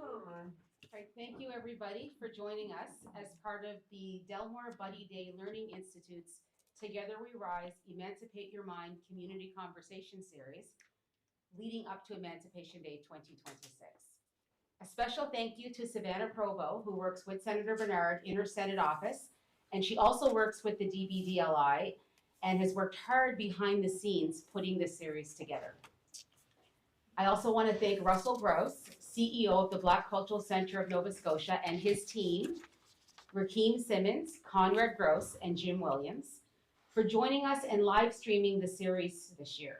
All right, thank you everybody for joining us as part of the Delmore Buddy Day Learning Institute's Together We Rise, Emancipate Your Mind Community Conversation Series leading up to Emancipation Day 2026. A special thank you to Savannah Provo, who works with Senator Bernard in her Senate office, and she also works with the DBDLI and has worked hard behind the scenes putting this series together. I also want to thank Russell Gross, CEO of the Black Cultural Center of Nova Scotia, and his team, Rakeem Simmons, Conrad Gross, and Jim Williams, for joining us and live streaming the series this year.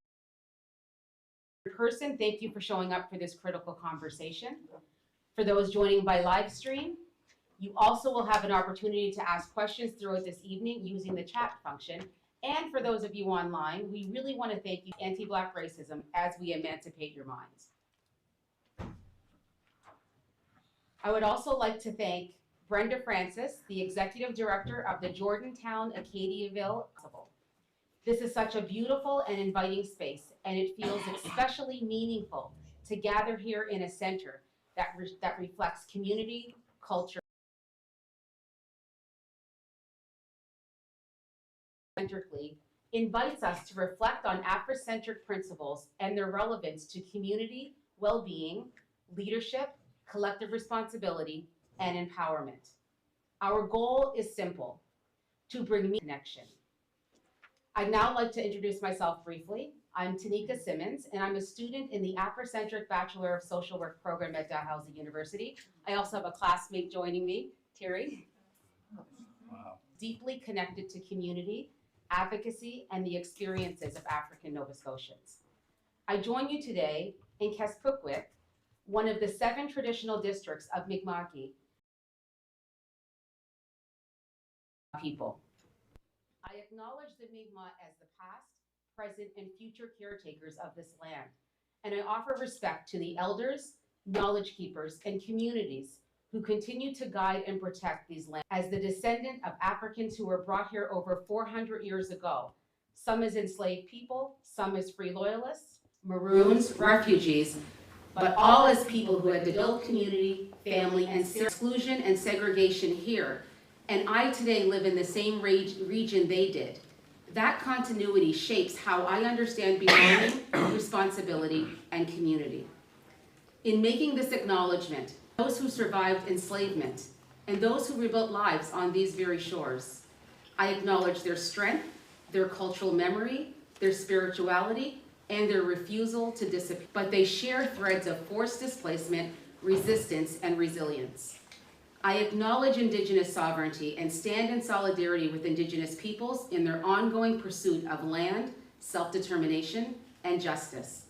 In person, thank you for showing up for this critical conversation. For those joining by live stream, you also will have an opportunity to ask questions throughout this evening using the chat function. And for those of you online, we really want to thank you for anti-Black racism as we emancipate your minds. I would also like to thank Brenda Francis, the Executive Director of the Jordantown Acadiaville Festival. This is such a beautiful and inviting space, and it feels especially meaningful to gather here in a center that reflects community, culture, invites us to reflect on Afrocentric principles and their relevance to community, well-being, leadership, collective responsibility, and empowerment. Our goal is simple: to bring connection. I'd now like to introduce myself briefly. I'm Tanika Simmons, and I'm a student in the Afrocentric Bachelor of Social Work program at Dalhousie University. I also have a classmate joining me, Terry. Wow. Deeply connected to community, advocacy, and the experiences of African Nova Scotians. I join you today in Kespukwik, one of the 7 traditional districts of Mi'kma'ki people. I acknowledge the Mi'kmaq as the past, present, and future caretakers of this land, and I offer respect to the elders, knowledge keepers, and communities who continue to guide and protect these lands. As the descendant of Africans who were brought here over 400 years ago, some as enslaved people, some as free loyalists, maroons, refugees, but all as people who had to build community, family, and exclusion and segregation here. And I today live in the same region they did. That continuity shapes how I understand belonging, responsibility, and community. In making this acknowledgement, those who survived enslavement, and those who rebuilt lives on these very shores, I acknowledge their strength, their cultural memory, their spirituality, and their refusal to disappear. But they share threads of forced displacement, resistance, and resilience. I acknowledge Indigenous sovereignty and stand in solidarity with Indigenous peoples in their ongoing pursuit of land, self-determination, and justice.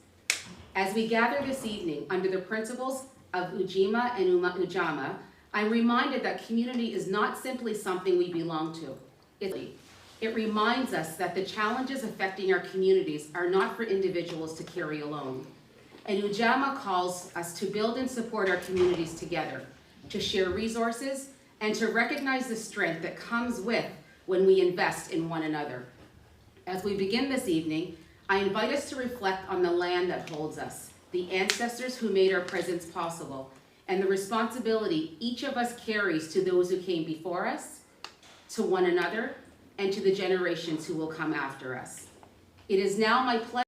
As we gather this evening under the principles of Ujima and Ujamaa, I'm reminded that community is not simply something we belong to. It reminds us that the challenges affecting our communities are not for individuals to carry alone. And Ujamaa calls us to build and support our communities together, to share resources, and to recognize the strength that comes with when we invest in one another. As we begin this evening, I invite us to reflect on the land that holds us, the ancestors who made our presence possible, and the responsibility each of us carries to those who came before us, to one another, and to the generations who will come after us. It is now my pleasure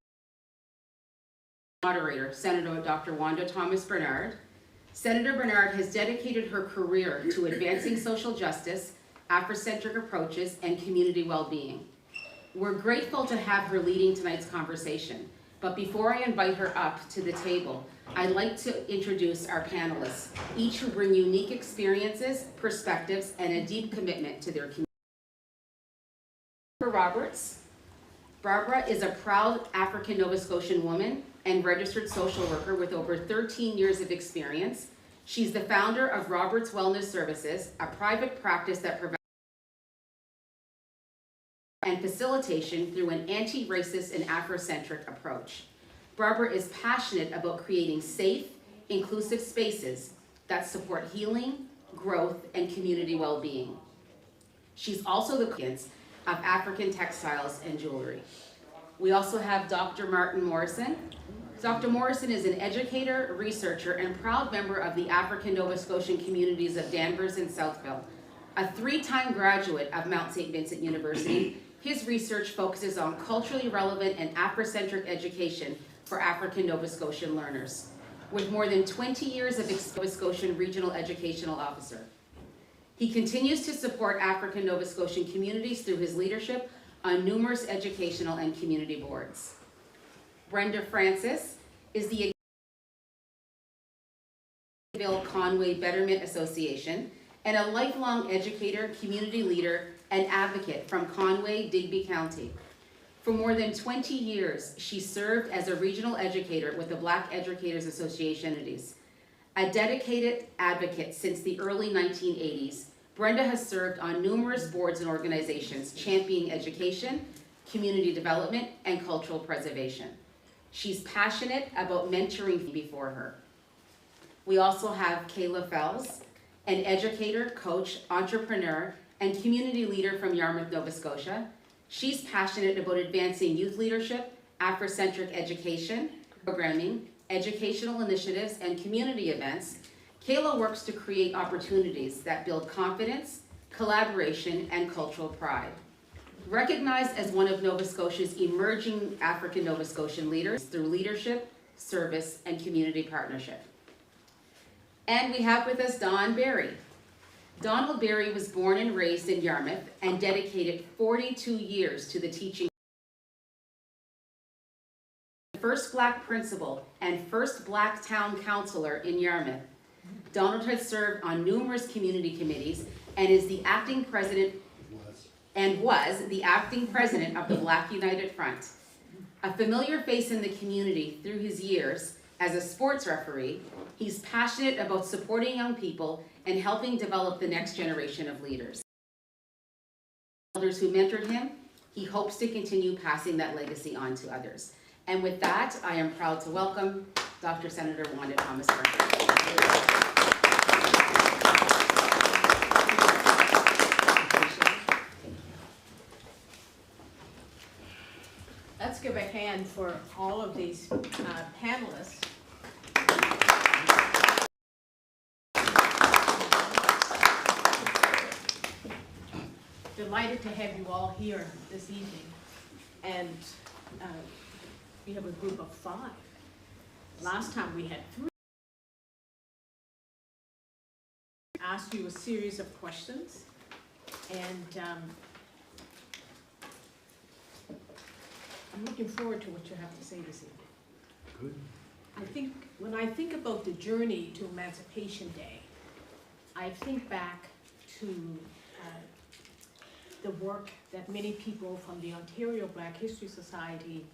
to moderator, Senator Dr. Wanda Thomas Bernard. Senator Bernard has dedicated her career to advancing social justice, Afrocentric approaches, and community well-being. We're grateful to have her leading tonight's conversation, but before I invite her up to the table, I'd like to introduce our panelists, each who bring unique experiences, perspectives, and a deep commitment to their community. Barbara Roberts. Barbara is a proud African Nova Scotian woman and registered social worker with over 13 years of experience. She's the founder of Roberts Wellness Services, a private practice that provides and facilitation through an anti-racist and Afrocentric approach. Barbara is passionate about creating safe, inclusive spaces that support healing, growth, and community well-being. She's also the creator of African textiles and jewelry. We also have Dr. Martin Morrison, Dr. Morrison is an educator, researcher, and proud member of the African Nova Scotian communities of Danvers and Southville. A 3-time graduate of Mount St. Vincent University, his research focuses on culturally relevant and Afrocentric education for African Nova Scotian learners, with more than 20 years of Nova Scotian Regional Educational Officer. He continues to support African Nova Scotian communities through his leadership on numerous educational and community boards. Brenda Francis is the Conway Betterment Association and a lifelong educator, community leader, and advocate from Conway, Digby County. For more than 20 years, she served as a regional educator with the Black Educators Association. A dedicated advocate since the early 1980s, Brenda has served on numerous boards and organizations championing education, community development, and cultural preservation. She's passionate about mentoring before her. We also have Kayla Fells, an educator, coach, entrepreneur, and community leader from Yarmouth, Nova Scotia. She's passionate about advancing youth leadership, Afrocentric education, programming, educational initiatives, and community events. Kayla works to create opportunities that build confidence, collaboration, and cultural pride. Recognized as one of Nova Scotia's emerging African Nova Scotian leaders through leadership, service, and community partnership. And we have with us Don Barry. Donald Barry was born and raised in Yarmouth and dedicated 42 years to the teaching. First Black principal and first Black town councillor in Yarmouth. Donald has served on numerous community committees and is the acting president was the acting president of the Black United Front. A familiar face in the community through his years as a sports referee, he's passionate about supporting young people and helping develop the next generation of leaders. Elders who mentored him, he hopes to continue passing that legacy on to others. And with that, I am proud to welcome Dr. Senator Wanda Thomas Burke. Let's give a hand for all of these panelists. Delighted to have you all here this evening. And we have a group of 5. Last time we had 3. Asked you a series of questions, and I'm looking forward to what you have to say this evening. Good. When I think about the journey to Emancipation Day, I think back to the work that many people from the Ontario Black History Society,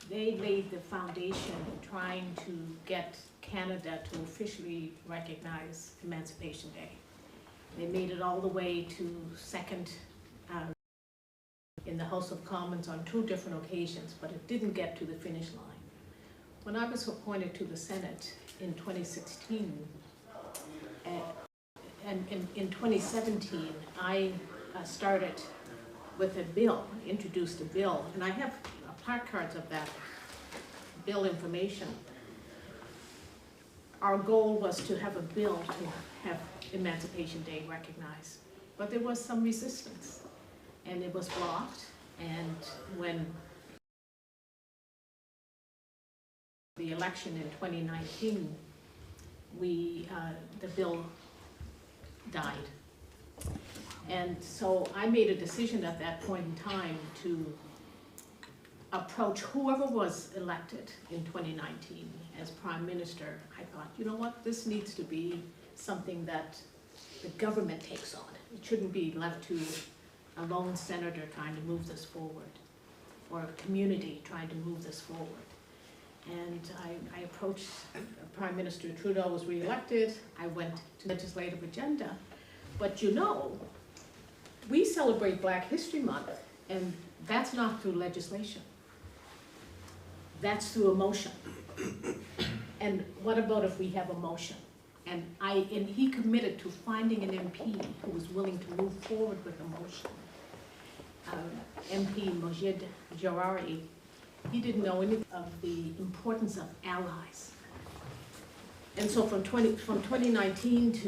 they laid the foundation trying to get Canada to officially recognize Emancipation Day. They made it all the way to second in the House of Commons on 2 different occasions, but it didn't get to the finish line. When I was appointed to the Senate in 2016, and in 2017, I started with a bill, introduced a bill, and I have placards of that bill information. Our goal was to have a bill to have Emancipation Day recognized, but there was some resistance. And it was blocked, and when the election in 2019, the bill died. And so I made a decision at that point in time to approach whoever was elected in 2019 as Prime Minister. I thought, you know what, this needs to be something that the government takes on. It shouldn't be left to a lone senator trying to move this forward, or a community trying to move this forward. And I approached Prime Minister Trudeau was re-elected. I went to the legislative agenda. But you know, we celebrate Black History Month, and that's not through legislation. That's through emotion. And what about if we have emotion? And he committed to finding an MP who was willing to move forward with emotion. MP Mojid Jarari He didn't know anything of the importance of allies. And so from 2019 to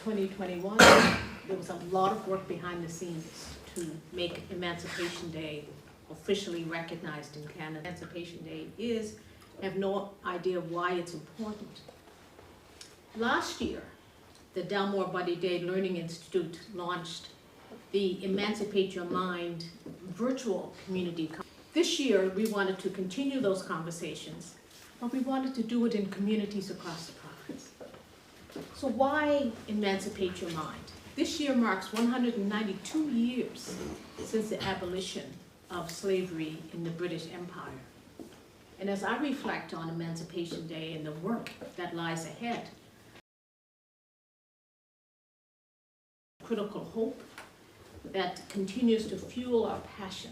2021, there was a lot of work behind the scenes to make Emancipation Day officially recognized in Canada. Emancipation Day is, I have no idea why it's important. Last year, the Delmore Buddy Day Learning Institute launched the Emancipate Your Mind virtual community. This year, we wanted to continue those conversations, but we wanted to do it in communities across the province. So why Emancipate Your Mind? This year marks 192 years since the abolition of slavery in the British Empire. And as I reflect on Emancipation Day and the work that lies ahead, critical hope that continues to fuel our passion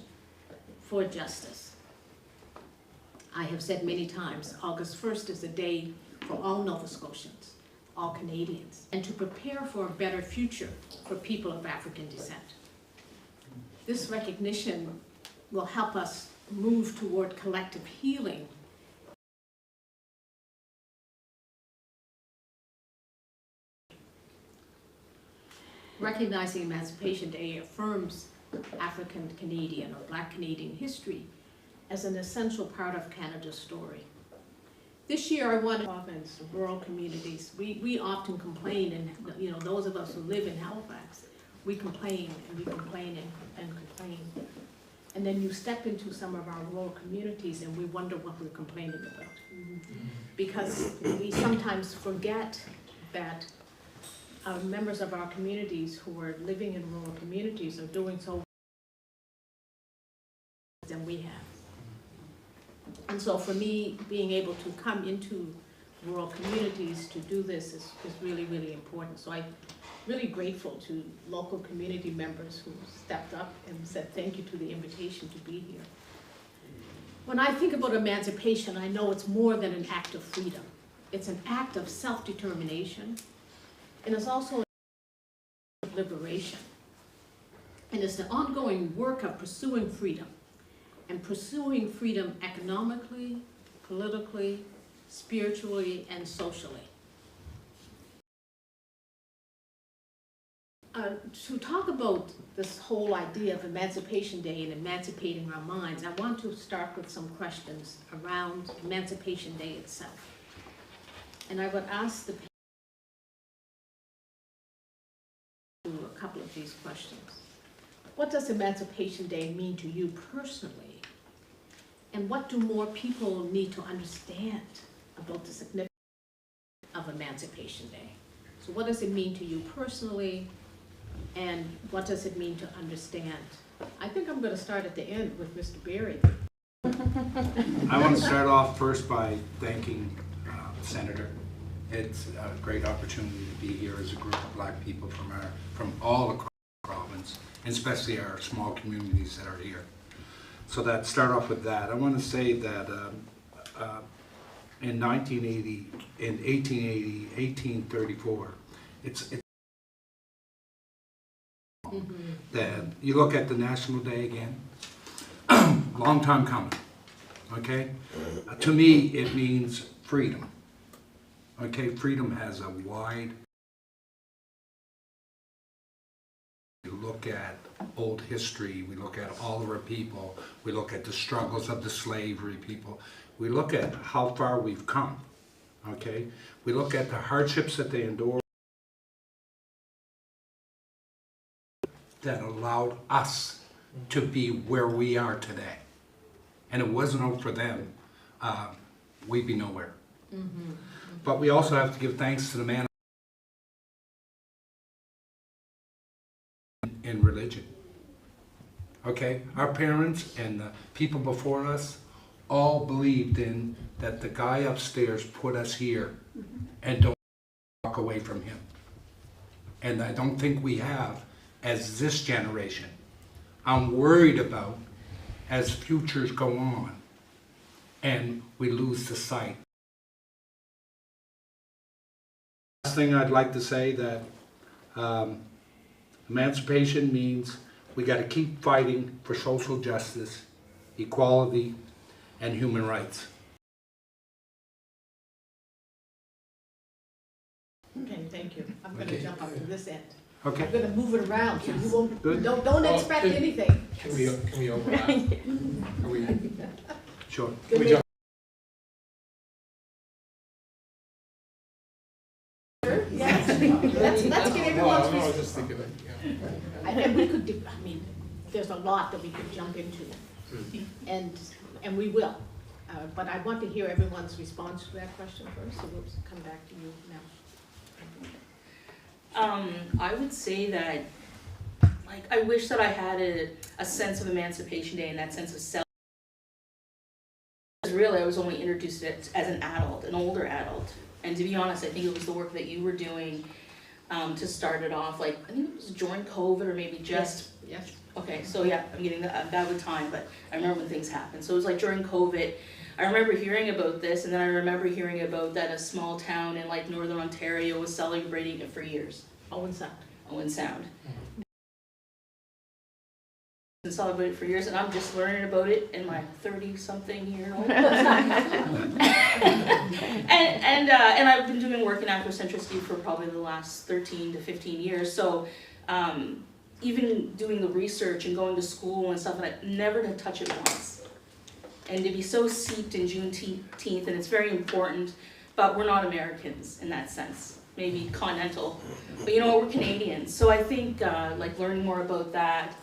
for justice. I have said many times, August 1st is a day for all Nova Scotians, all Canadians, and to prepare for a better future for people of African descent. This recognition will help us move toward collective healing. Recognizing Emancipation Day affirms African Canadian or Black Canadian history as an essential part of Canada's story. This year I want to province, rural communities. We often complain, and you know, those of us who live in Halifax, we complain and we complain and complain. And then you step into some of our rural communities and we wonder what we're complaining about. Because we sometimes forget that members of our communities who are living in rural communities are doing so than we have. And so for me, being able to come into rural communities to do this is really, really important. So I'm really grateful to local community members who stepped up and said thank you to the invitation to be here. When I think about emancipation, I know it's more than an act of freedom. It's an act of self-determination, and it's also of liberation. And it's the ongoing work of pursuing freedom, and pursuing freedom economically, politically, spiritually, and socially. To talk about this whole idea of Emancipation Day and emancipating our minds, I want to start with some questions around Emancipation Day itself. And I would ask the a couple of these questions. What does Emancipation Day mean to you personally? And what do more people need to understand about the significance of Emancipation Day? So what does it mean to you personally? And what does it mean to understand? I think I'm going to start at the end with Mr. Berry. I want to start off first by thanking the Senator. It's a great opportunity to be here as a group of Black people from all across the province, and especially our small communities that are here. So that start off with that. I want to say that in 1980, in 1880, 1834, it's that you look at the National Day again, long time coming, okay? To me, it means freedom, okay? Freedom has a wide, we look at old history, we look at all of our people, we look at the struggles of the slavery people, we look at how far we've come, okay? We look at the hardships that they endured that allowed us to be where we are today. And it wasn't for them, we'd be nowhere. But we also have to give thanks to the man in religion. Okay, our parents and the people before us all believed in that the guy upstairs put us here and don't walk away from him. And I don't think we have as this generation. I'm worried about as futures go on and we lose the sight. Last thing I'd like to say that emancipation means we got to keep fighting for social justice, equality, and human rights. Okay, thank you. I'm gonna Okay. jump up to this end. Okay. I'm gonna move it around, so you won't, Good. don't Well, expect can- anything. Can we overlap? Are we, Sure. can we jump? Yes, let's get everyone's No, I was response. just thinking that, yeah. And we could do, I mean, there's a lot that we could jump into, and we will. But I want to hear everyone's response to that question first, so we'll come back to you now. I would say that, like, I wish that I had a sense of Emancipation Day and that sense of self. Because really, I was only introduced to it as an adult, an older adult. And to be honest, I think it was the work that you were doing to start it off, like, I think it was during COVID or maybe just. Yes. Okay, so yeah, I'm getting that bad with time, but I remember when things happened. So it was like during COVID, I remember hearing about this, and then I remember hearing about that a small town in like Northern Ontario was celebrating it for years. Owen Sound. Owen Sound. And celebrated for years, and I'm just learning about it in my 30-something-year-old. and I've been doing work in Afrocentricity for probably the last 13 to 15 years. So even doing the research and going to school and stuff, and I never to touch it once. And to be so steeped in Juneteenth, and it's very important, but we're not Americans in that sense. Maybe continental, but you know what, we're Canadians. So I think like learning more about that.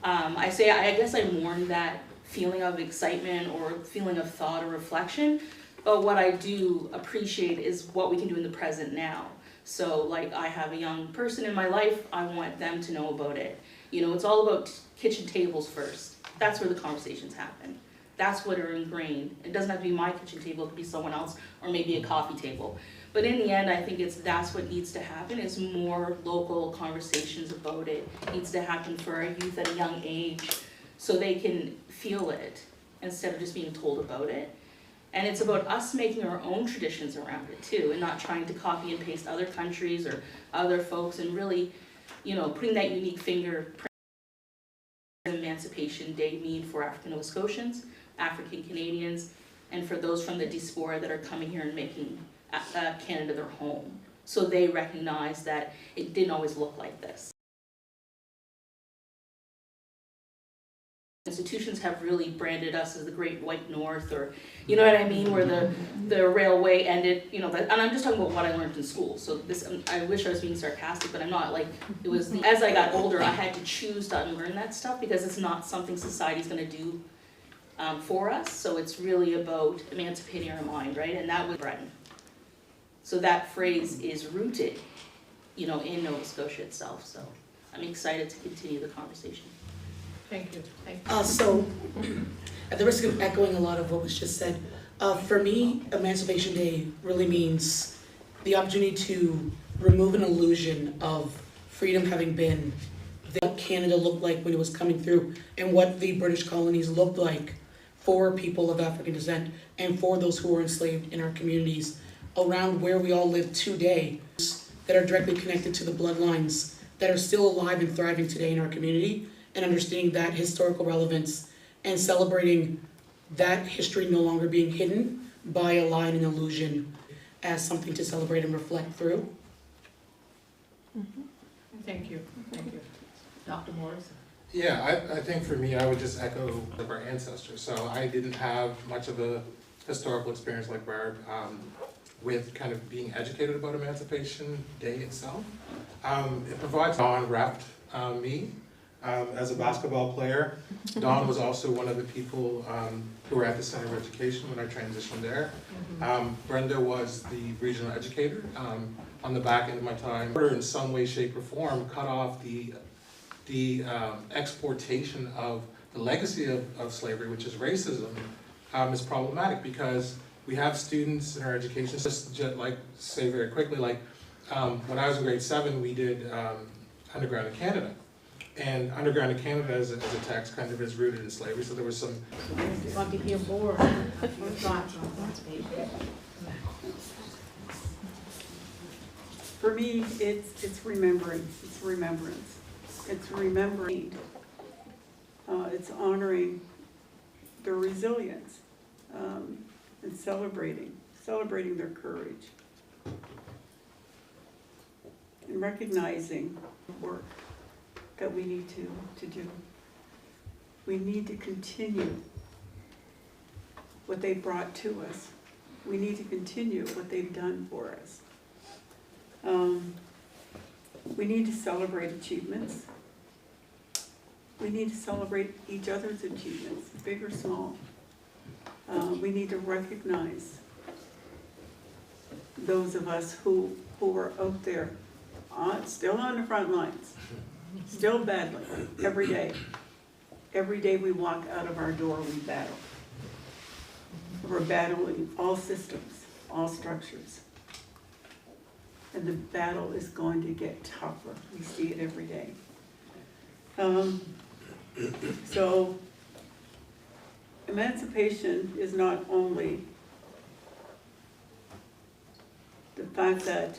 I guess I mourn that feeling of excitement or feeling of thought or reflection, but what I do appreciate is what we can do in the present now. So like I have a young person in my life, I want them to know about it. You know, it's all about kitchen tables first. That's where the conversations happen. That's what are ingrained. It doesn't have to be my kitchen table, it could be someone else, or maybe a coffee table. But in the end, I think that's what needs to happen, is more local conversations about it. It needs to happen for our youth at a young age, so they can feel it, instead of just being told about it. And it's about us making our own traditions around it too, and not trying to copy and paste other countries or other folks, and really, you know, putting that unique fingerprint Emancipation Day mean for African Nova Scotians, African Canadians, and for those from the diaspora that are coming here and making Canada their home. So they recognize that it didn't always look like this. Institutions have really branded us as the Great White North, or, you know what I mean, where the railway ended, you know, and I'm just talking about what I learned in school. So this, I wish I was being sarcastic, but I'm not. Like, it was, as I got older, I had to choose to unlearn that stuff, because it's not something society's gonna do for us. So it's really about emancipating our mind, right? And that was Breton. So that phrase is rooted, you know, in Nova Scotia itself. So I'm excited to continue the conversation. Thank you, thank you. So, at the risk of echoing a lot of what was just said, for me, Emancipation Day really means the opportunity to remove an illusion of freedom having been what Canada looked like when it was coming through, and what the British colonies looked like for people of African descent and for those who were enslaved in our communities around where we all live today, that are directly connected to the bloodlines that are still alive and thriving today in our community, and understanding that historical relevance and celebrating that history no longer being hidden by a lie and an illusion as something to celebrate and reflect through. Thank you, thank you. Dr. Morris? Yeah, I think for me, I would just echo of our ancestors. So I didn't have much of a historical experience like Barb with kind of being educated about Emancipation Day itself. It provides Don-repped me. As a basketball player. Dawn was also one of the people who were at the Center of Education when I transitioned there. Brenda was the regional educator. On the back end of my time, in some way, shape, or form, cut off the exportation of the legacy of slavery, which is racism, is problematic, because we have students in our education system, just like say very quickly, like when I was in grade 7, we did underground in Canada. And underground in Canada as a text kind of is rooted in slavery, so there was some. I want to hear more thoughts on that. For me, it's remembering. It's remembrance. It's remembering. It's honoring their resilience. and celebrating their courage. And recognizing the work that we need to do. We need to continue what they brought to us. We need to continue what they've done for us. We need to celebrate achievements. We need to celebrate each other's achievements, big or small. We need to recognize those of us who are out there, still on the front lines, still battling every day. Every day we walk out of our door, we battle. We're battling all systems, all structures. And the battle is going to get tougher. We see it every day. So emancipation is not only the fact that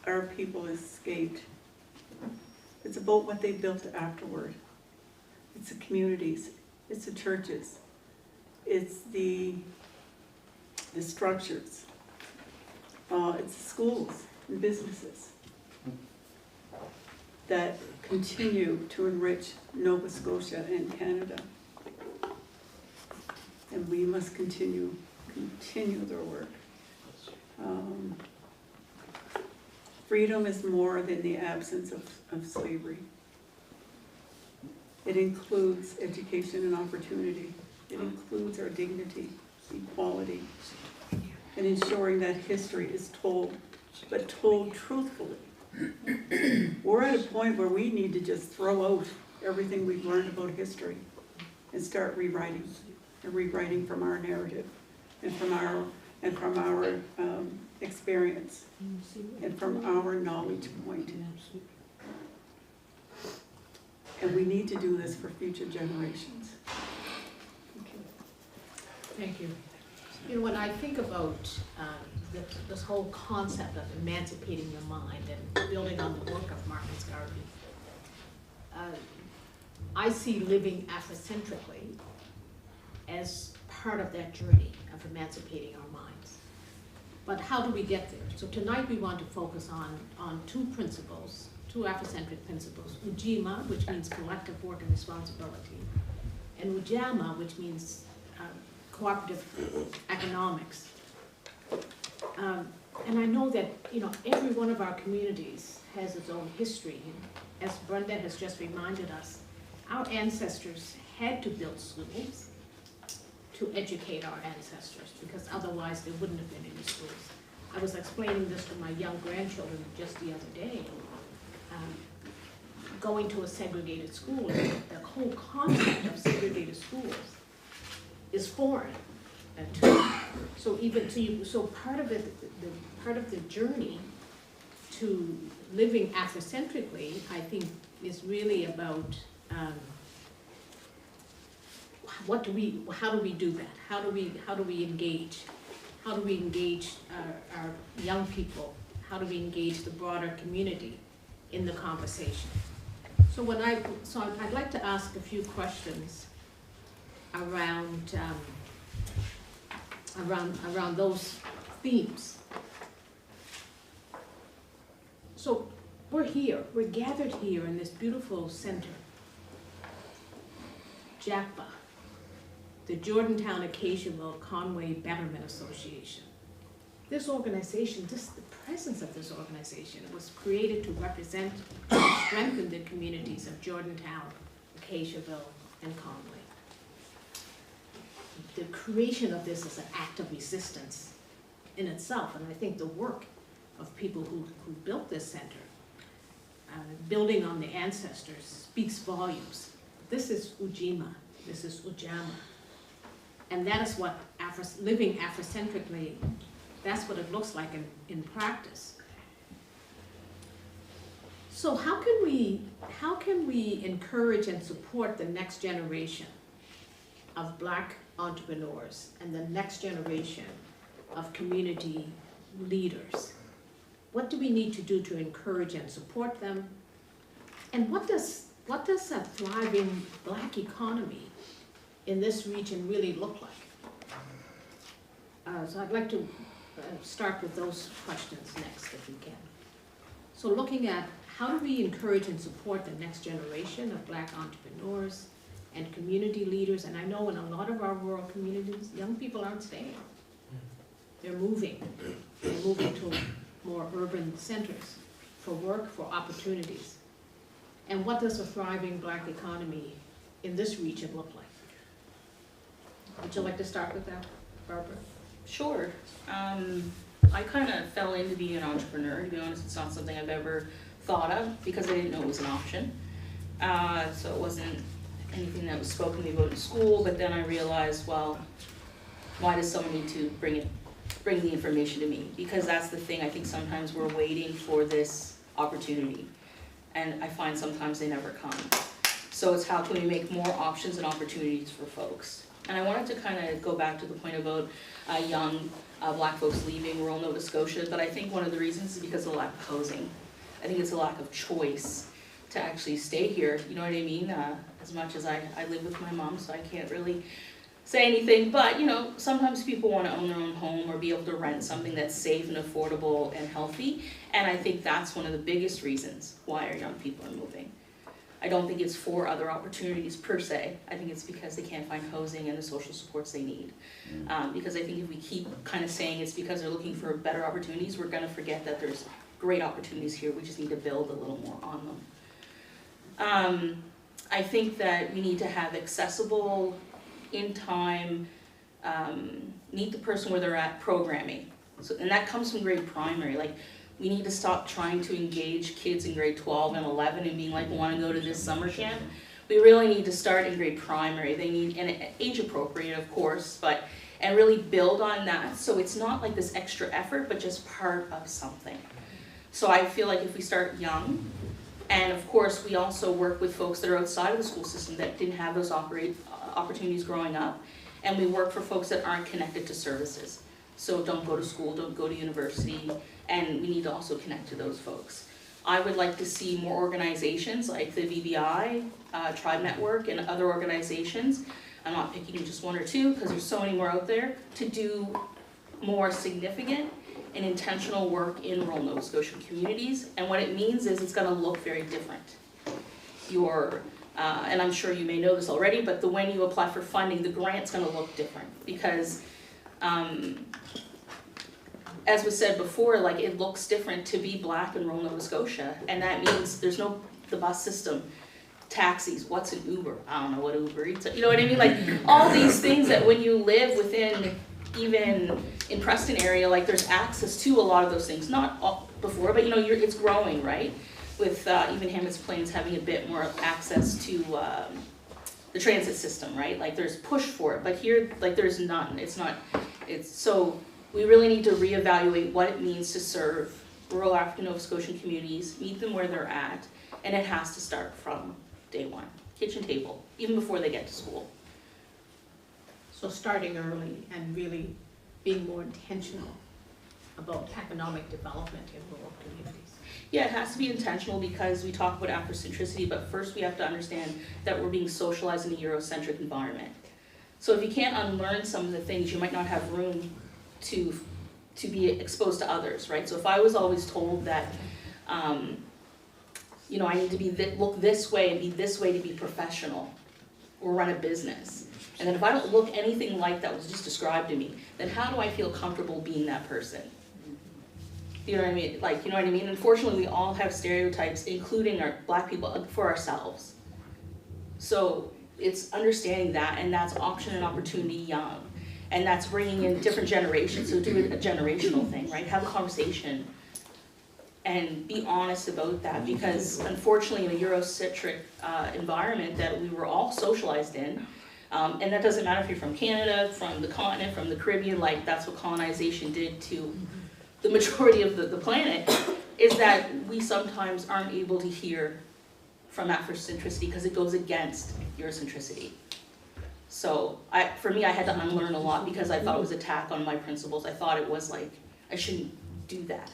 our people escaped. It's about what they built afterward. It's the communities, it's the churches, it's the structures, it's the schools and businesses that continue to enrich Nova Scotia and Canada. And we must continue their work. Freedom is more than the absence of slavery. It includes education and opportunity. It includes our dignity, equality, and ensuring that history is told, but told truthfully. We're at a point where we need to just throw out everything we've learned about history and start rewriting, and rewriting from our narrative and from our experience and from our knowledge point. And we need to do this for future generations. Thank you. You know, when I think about this whole concept of emancipating your mind and building on the work of Marcus Garvey, I see living Afrocentrically as part of that journey of emancipating our minds. But how do we get there? So tonight we want to focus on two principles, two Afrocentric principles, Ujima, which means collective work and responsibility, and Ujama, which means cooperative economics. And I know that, you know, every one of our communities has its own history. As Brenda has just reminded us, our ancestors had to build schools to educate our ancestors, because otherwise there wouldn't have been any schools. I was explaining this to my young grandchildren just the other day. Going to a segregated school, the whole concept of segregated schools is foreign to them. So even to you, so part of it, part of the journey to living Afrocentrically, I think, is really about how do we do that? How do we engage? How do we engage our young people? How do we engage the broader community in the conversation? So I'd like to ask a few questions around those themes. So we're gathered here in this beautiful center, JACPA, the Jordantown Acaciaville Conway Betterment Association. This organization, the presence of this organization, was created to represent and strengthen the communities of Jordantown, Acaciaville, and Conway. The creation of this is an act of resistance in itself, and I think the work of people who built this center, building on the ancestors, speaks volumes. This is Ujima, this is Ujama, and that is what living Afrocentrically, that's what it looks like in practice. So how can we encourage and support the next generation of Black entrepreneurs and the next generation of community leaders? What do we need to do to encourage and support them? And what does a thriving Black economy in this region really look like? So I'd like to start with those questions next, if we can. So looking at how do we encourage and support the next generation of Black entrepreneurs and community leaders? And I know in a lot of our rural communities, young people aren't staying. They're moving. They're moving to more urban centers for work, for opportunities. And what does a thriving Black economy in this region look like? Would you like to start with that, Barbara? Sure. I kind of fell into being an entrepreneur, to be honest. It's not something I've ever thought of because I didn't know it was an option. So it wasn't anything that was spoken to me about in school, but then I realized, well, why does someone need to bring the information to me? Because that's the thing, I think sometimes we're waiting for this opportunity, and I find sometimes they never come. So it's how can we make more options and opportunities for folks? And I wanted to kind of go back to the point about young Black folks leaving rural Nova Scotia, but I think one of the reasons is because of the lack of housing. I think it's a lack of choice to actually stay here, you know what I mean? As much as I live with my mom, so I can't really say anything, but you know, sometimes people want to own their own home or be able to rent something that's safe and affordable and healthy, and I think that's one of the biggest reasons why our young people are moving. I don't think it's for other opportunities per se. I think it's because they can't find housing and the social supports they need. Because I think if we keep kind of saying it's because they're looking for better opportunities, we're gonna forget that there's great opportunities here. We just need to build a little more on them. I think that we need to have accessible, in time, meet the person where they're at programming. So, and that comes from grade primary. Like, we need to stop trying to engage kids in grade 12 and 11 and being like, want to go to this summer camp. We really need to start in grade primary. They need, and age appropriate, of course, and really build on that. So it's not like this extra effort, but just part of something. So I feel like if we start young, and of course we also work with folks that are outside of the school system that didn't have those opportunities growing up, and we work for folks that aren't connected to services. So don't go to school, don't go to university, and we need to also connect to those folks. I would like to see more organizations like the VBI, Tribe Network, and other organizations, I'm not picking just one or two because there's so many more out there, to do more significant and intentional work in rural Nova Scotian communities. And what it means is it's gonna look very different. And I'm sure you may know this already, but when you apply for funding, the grant's gonna look different because as was said before, like it looks different to be Black in rural Nova Scotia, and that means there's no the bus system, taxis, what's an Uber? I don't know what Uber Eats, you know what I mean? Like all these things that when you live within, even in Preston area, like there's access to a lot of those things, not all before, but you know, it's growing, right? With even Hammonds Plains having a bit more access to the transit system, right? Like there's push for it, but here, like there's none. So we really need to reevaluate what it means to serve rural African Nova Scotian communities, meet them where they're at, and it has to start from day one, kitchen table, even before they get to school. So starting early and really being more intentional about economic development in rural communities. Yeah, it has to be intentional because we talk about Afrocentricity, but first we have to understand that we're being socialized in a Eurocentric environment. So if you can't unlearn some of the things, you might not have room to be exposed to others, right? So if I was always told that, you know, I need to look this way and be this way to be professional or run a business, and then if I don't look anything like that was just described to me, then how do I feel comfortable being that person? You know what I mean? Like, you know what I mean? Unfortunately, we all have stereotypes, including our Black people, for ourselves. So it's understanding that, and that's option and opportunity young. And that's bringing in different generations, so do a generational thing, right? Have a conversation and be honest about that, because unfortunately in a Eurocentric environment that we were all socialized in, and that doesn't matter if you're from Canada, from the continent, from the Caribbean, like that's what colonization did to the majority of the planet, is that we sometimes aren't able to hear from Afrocentricity because it goes against Eurocentricity. So for me, I had to unlearn a lot because I thought it was an attack on my principles. I thought it was like, I shouldn't do that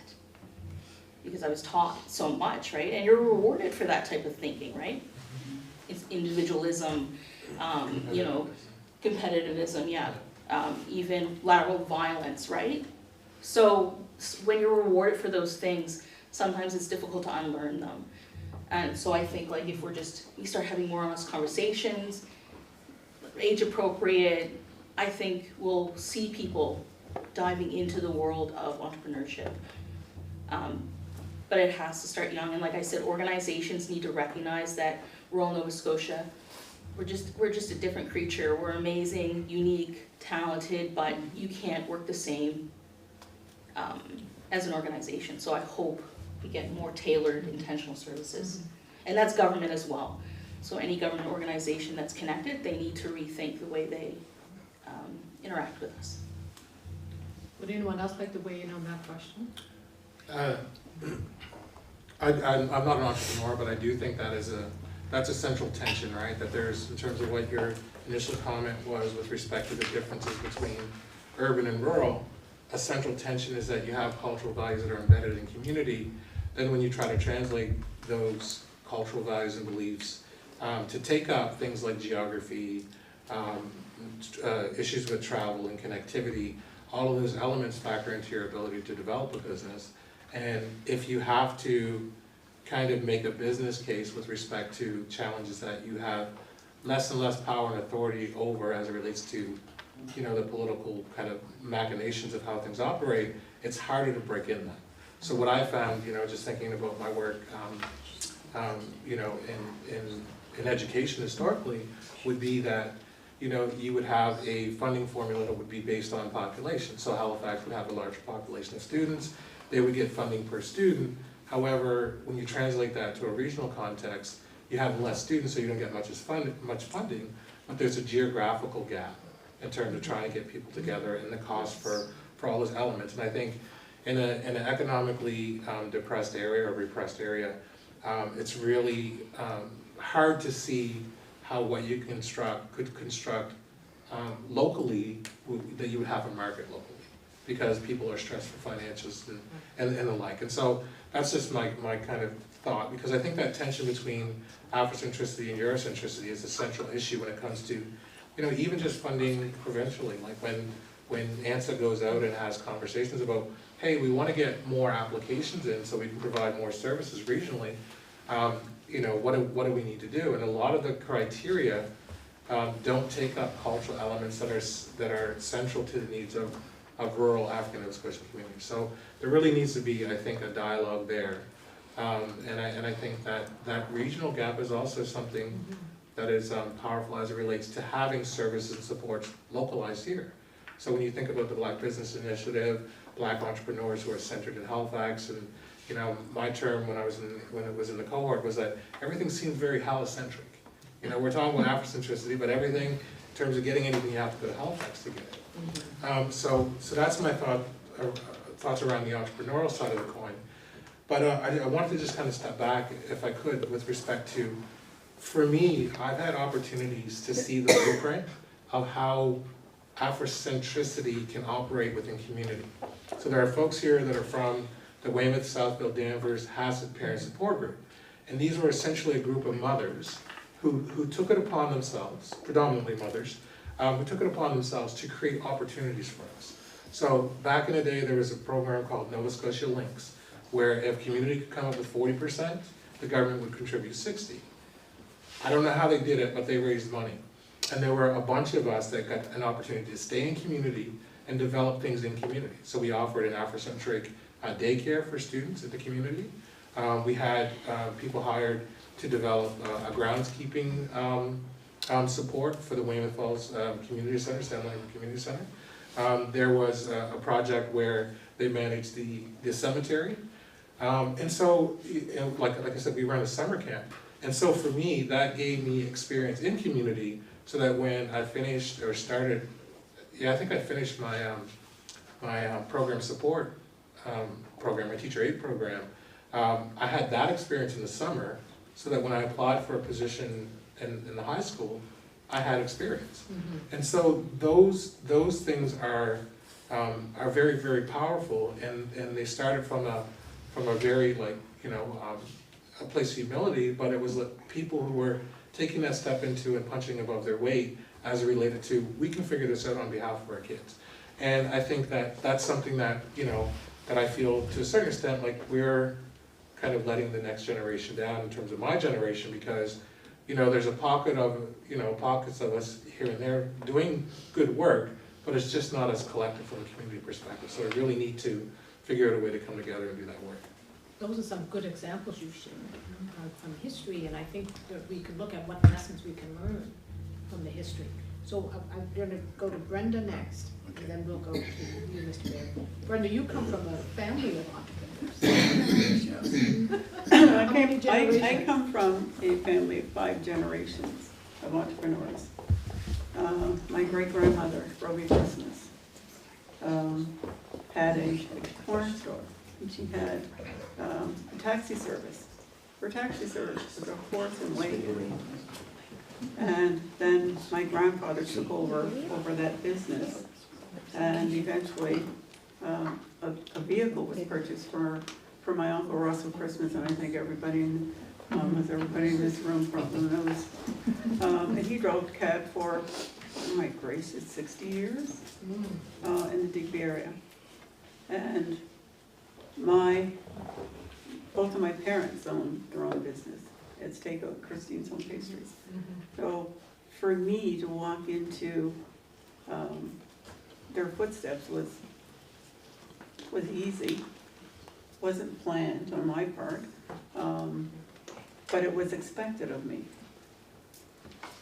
because I was taught so much, right? And you're rewarded for that type of thinking, right? It's individualism, you know, competitivism, yeah. even lateral violence, right? So when you're rewarded for those things, sometimes it's difficult to unlearn them. And so I think like if we start having more honest conversations, age appropriate, I think we'll see people diving into the world of entrepreneurship. But it has to start young, and like I said, organizations need to recognize that rural Nova Scotia, we're just a different creature. We're amazing, unique, talented, but you can't work the same as an organization. So I hope we get more tailored intentional services. And that's government as well. So any government organization that's connected, they need to rethink the way they interact with us. Would anyone else like to weigh in on that question? I'm not an entrepreneur, but I do think that's a central tension, right? That there's, in terms of what your initial comment was with respect to the differences between urban and rural, a central tension is that you have cultural values that are embedded in community. Then when you try to translate those cultural values and beliefs to take up things like geography, issues with travel and connectivity, all of those elements factor into your ability to develop a business. And if you have to kind of make a business case with respect to challenges that you have less and less power and authority over as it relates to, you know, the political kind of machinations of how things operate, it's harder to break in that. So what I found, you know, just thinking about my work, you know, in education historically, would be that, you know, you would have a funding formula that would be based on population. So Halifax would have a larger population of students, they would get funding per student. However, when you translate that to a regional context, you have less students, so you don't get much funding, but there's a geographical gap in terms of trying to get people together and the cost for all those elements. And I think in an economically depressed area or repressed area, it's really hard to see how what you could construct locally, that you would have a market locally, because people are stressed for financials and the like. And so that's just my kind of thought, because I think that tension between Afrocentricity and Eurocentricity is a central issue when it comes to, you know, even just funding provincially. Like when ANSA goes out and has conversations about, hey, we want to get more applications in so we can provide more services regionally, you know, what do we need to do? And a lot of the criteria don't take up cultural elements that are central to the needs of rural African Nova Scotian communities. So there really needs to be, I think, a dialogue there. And I think that regional gap is also something that is powerful as it relates to having services and supports localized here. So when you think about the Black Business Initiative, Black entrepreneurs who are centered in Halifax, and you know, my term when it was in the cohort was that everything seemed very Halicentric. You know, we're talking about Afrocentricity, but everything in terms of getting anything, you have to go to Halifax to get it. So that's my thoughts around the entrepreneurial side of the coin. But I wanted to just kind of step back, if I could, with respect to, for me, I've had opportunities to see the blueprint of how Afrocentricity can operate within community. So there are folks here that are from the Weymouth, Southfield, Danvers, Hassett Parent Support Group. And these were essentially a group of mothers who took it upon themselves, predominantly mothers, who took it upon themselves to create opportunities for us. So back in the day, there was a program called Nova Scotia Links, where if community could come up with 40%, the government would contribute 60. I don't know how they did it, but they raised money. And there were a bunch of us that got an opportunity to stay in community and develop things in community. So we offered an Afrocentric daycare for students in the community. We had people hired to develop a groundskeeping support for the Weymouth Falls Community Center, San Lambert Community Center. There was a project where they managed the cemetery. And so, you know, like I said, we ran a summer camp. And so for me, that gave me experience in community, so that when I finished or started, I think I finished my program support program, my teacher aid program. I had that experience in the summer, so that when I applied for a position in the high school, I had experience. And so those things are very, very powerful, and they started from a very, like, you know, a place of humility, but it was people who were taking that step into and punching above their weight as related to, we can figure this out on behalf of our kids. And I think that that's something that, you know, that I feel to a certain extent like we're kind of letting the next generation down in terms of my generation, because, you know, there's a pocket of, you know, pockets of us here and there doing good work, but it's just not as collective from a community perspective. So we really need to figure out a way to come together and do that work. Those are some good examples you've shared from history, and I think that we can look at what lessons we can learn from the history. So I'm gonna go to Brenda next, and then we'll go to you, Mr. Mayor. Brenda, you come from a family of entrepreneurs. How many I generations? come from a family of 5 generations of entrepreneurs. My great-grandmother, Roby Christmas, had a corner store, and she had a taxi service. Her taxi service was a horse and wagon. And then my grandfather took over that business, and eventually a vehicle was purchased for my Uncle Russell Christmas, and I think everybody in this room probably knows. And he drove cab for, oh my gracious, 60 years in the Digby area. And both of my parents owned their own business. It's Takeout Christine's Home Pastries. So for me to walk into their footsteps was easy. Wasn't planned on my part, but it was expected of me.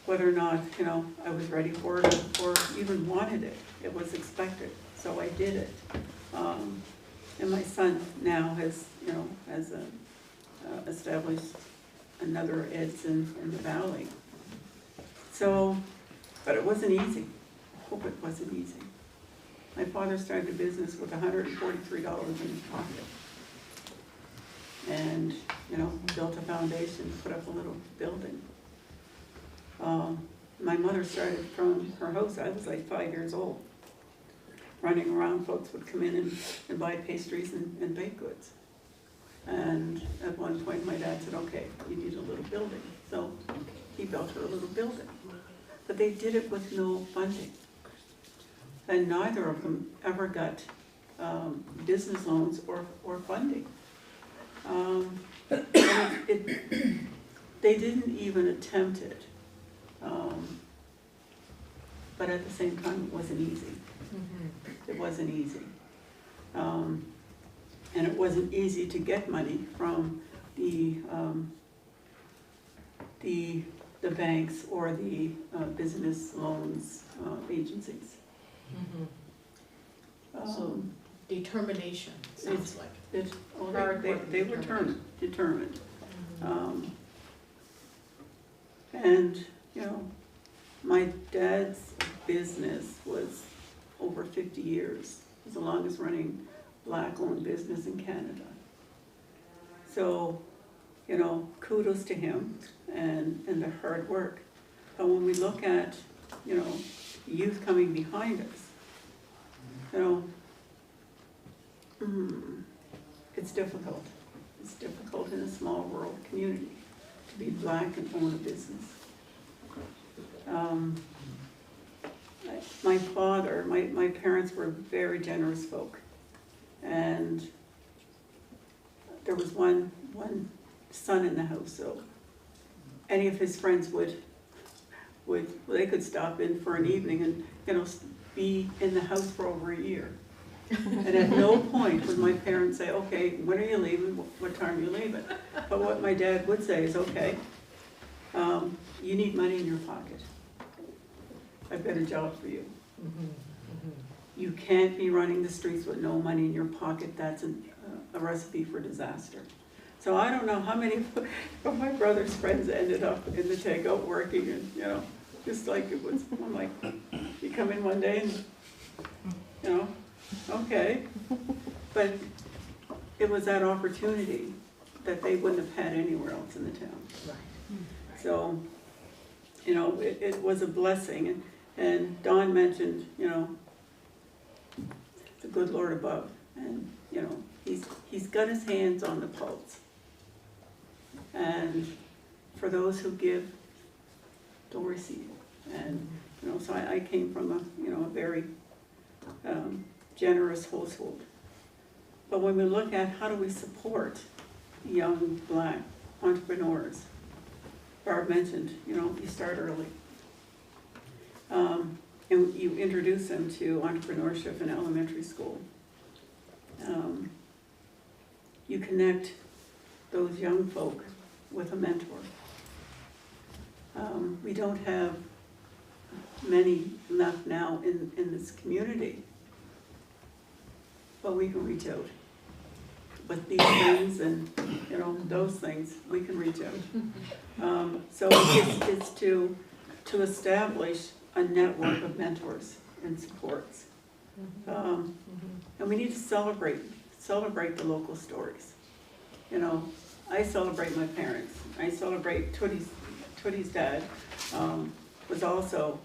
Whether or not, you know, I was ready for it or even wanted it, it was expected. So I did it. And my son now has, you know, established another Ed's in the valley. So, but it wasn't easy. I hope it wasn't easy. My father started a business with $143 in his pocket. And, you know, built a foundation, put up a little building. My mother started from her house, I was like 5 years old. Running around, folks would come in and buy pastries and baked goods. And at one point, my dad said, okay, you need a little building. So he built her a little building. But they did it with no funding. And neither of them ever got business loans or funding. They didn't even attempt it. But at the same time, it wasn't easy. It wasn't easy. And it wasn't easy to get money from the banks or the business loans agencies. So determination, sounds like. They were determined. And, you know, my dad's business was over 50 years. It was the longest running Black-owned business in Canada. So, you know, kudos to him and the hard work. But when we look at, you know, youth coming behind us, you know, it's difficult. It's difficult in a small rural community to be Black and own a business. My father, my parents were very generous folk. And there was one son in the house, so any of his friends they could stop in for an evening and, you know, be in the house for over a year. And at no point would my parents say, okay, when are you leaving, what time are you leaving? But what my dad would say is, okay, you need money in your pocket. I've got a job for you. You can't be running the streets with no money in your pocket. That's a recipe for disaster. So I don't know how many of my brother's friends ended up in the takeout working, and, you know, just like it was, I'm like, you come in one day and, you know, okay. But it was that opportunity that they wouldn't have had anywhere else in the town. So, you know, it was a blessing. And Don mentioned, you know, the good Lord above. And, you know, he's got his hands on the pulse. And for those who give, they'll receive. And So I came from a very generous household. But when we look at how do we support young Black entrepreneurs, Barb mentioned, you start early. And you introduce them to entrepreneurship in elementary school. You connect those young folk with a mentor. We don't have many left now in this community, but we can reach out. With these things and, those things, we can reach out. So it's to establish a network of mentors and supports. And we need to celebrate the local stories. I celebrate my parents. I celebrate Tootie's dad was also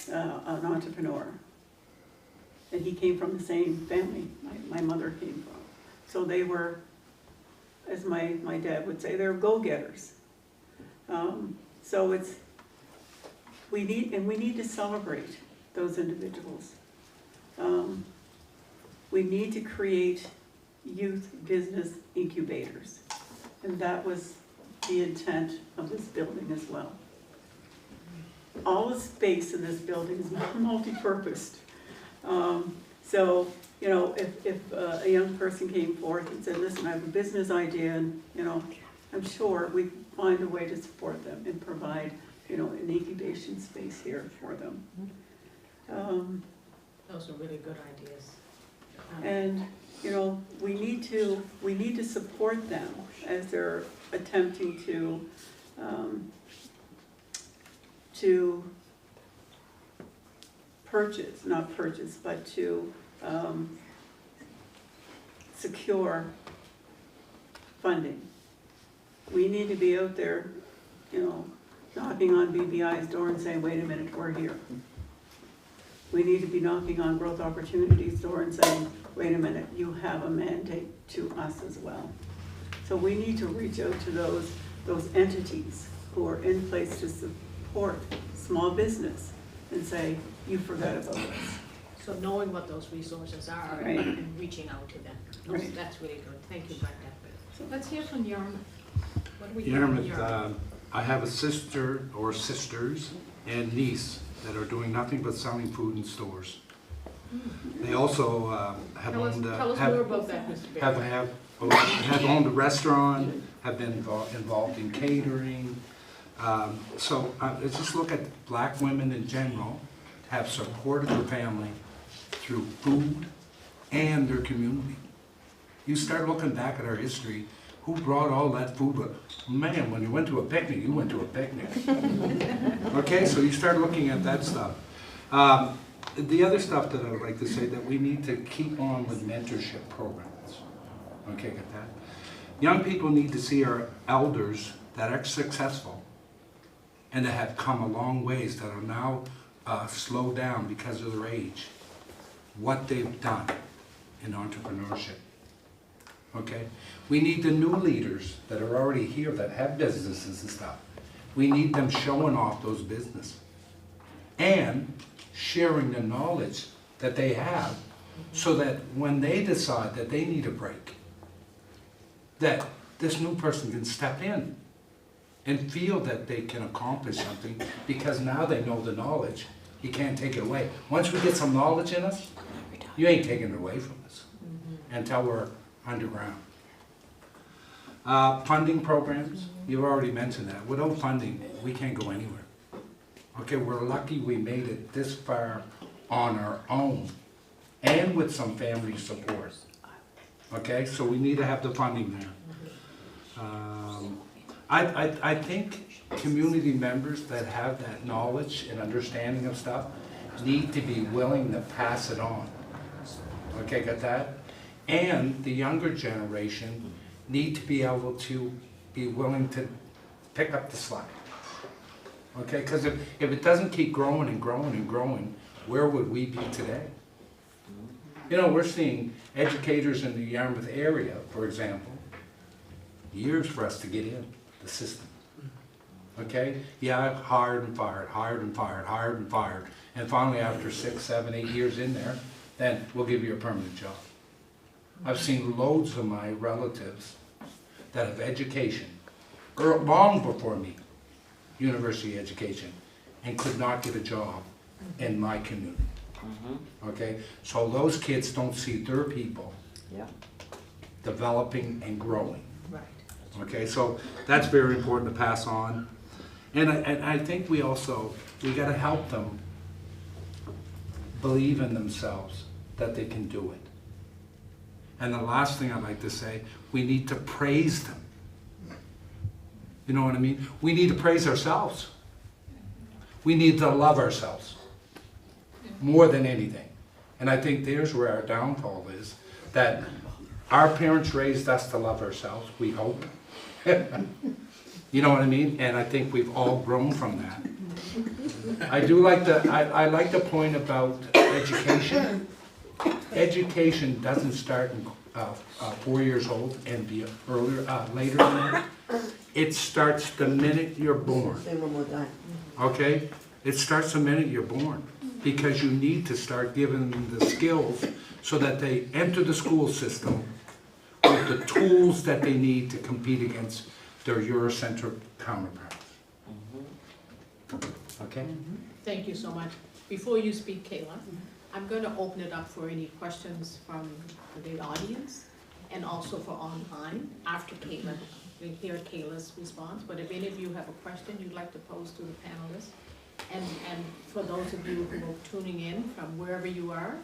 an entrepreneur. And he came from the same family my mother came from. So they were, as my dad would say, they're go-getters. So we need to celebrate those individuals. We need to create youth business incubators. And that was the intent of this building as well. All the space in this building is multi-purposed. So, if a young person came forth and said, listen, I have a business idea, and, I'm sure we can find a way to support them and provide, an incubation space here for them. Those are really good ideas. And, we need to support them as they're attempting to not purchase, but to secure funding. We need to be out there, knocking on BBI's door and saying, wait a minute, we're here. We need to be knocking on Growth Opportunities' door and saying, wait a minute, you have a mandate to us as well. So we need to reach out to those entities who are in place to support small business and say, you forgot about us. So knowing what those resources are Right. and reaching out to them. Right. That's really good. Thank you, Brenda. So- Let's hear from Yarmouth. What do we hear from Yarmouth, I have a sister or sisters and niece that are doing nothing but selling food in stores. They also have Tell us owned, more about that, Mr. Barry. have owned a restaurant, have been involved in catering. So let's just look at Black women in general, have supported their family through food and their community. You start looking back at our history, who brought all that food with? Man, when you went to a picnic, you went to a picnic. Okay, so you start looking at that stuff. The other stuff that I would like to say, that we need to keep on with mentorship programs. Okay, get that? Young people need to see our elders that are successful and that have come a long ways, that are now slowed down because of their age, what they've done in entrepreneurship. Okay? We need the new leaders that are already here that have businesses and stuff. We need them showing off those businesses and sharing the knowledge that they have, so that when they decide that they need a break, that this new person can step in and feel that they can accomplish something, because now they know the knowledge. You can't take it away. Once we get some knowledge in us, you ain't taking it away from us until we're underground. Funding programs, you've already mentioned that. Without funding, we can't go anywhere. Okay, we're lucky we made it this far on our own and with some family support. Okay, so we need to have the funding there. I think community members that have that knowledge and understanding of stuff need to be willing to pass it on. Okay, got that? And the younger generation need to be able to be willing to pick up the slack. Okay, because if it doesn't keep growing and growing and growing, where would we be today? We're seeing educators in the Yarmouth area, for example, years for us to get in the system. okay? Yeah, hired and fired, hired and fired, hired and fired. And finally, after 6, 7, 8 years in there, then we'll give you a permanent job. I've seen loads of my relatives that have education, long before me, university education, and could not get a job in my community. Okay, so those kids don't see their people developing and growing. Right. Okay, so that's very important to pass on. And I think we gotta help them believe in themselves that they can do it. And the last thing I'd like to say, we need to praise them. You know what I mean? We need to praise ourselves. We need to love ourselves more than anything. And I think there's where our downfall is, that our parents raised us to love ourselves, we hope. You know what I mean? And I think we've all grown from that. I do like I like the point about education. Education doesn't start in 4 years old and be later than that. It starts the minute you're born. Say one more time. Okay? It starts the minute you're born, because you need to start giving them the skills so that they enter the school system with the tools that they need to compete against their Eurocentric counterparts. Okay? Thank you so much. Before you speak, Kayla, I'm going to open it up for any questions from the audience and also for online after Kayla. We hear Kayla's response, but if any of you have a question you'd like to pose to the panelists, and for those of you who are tuning in from wherever you are,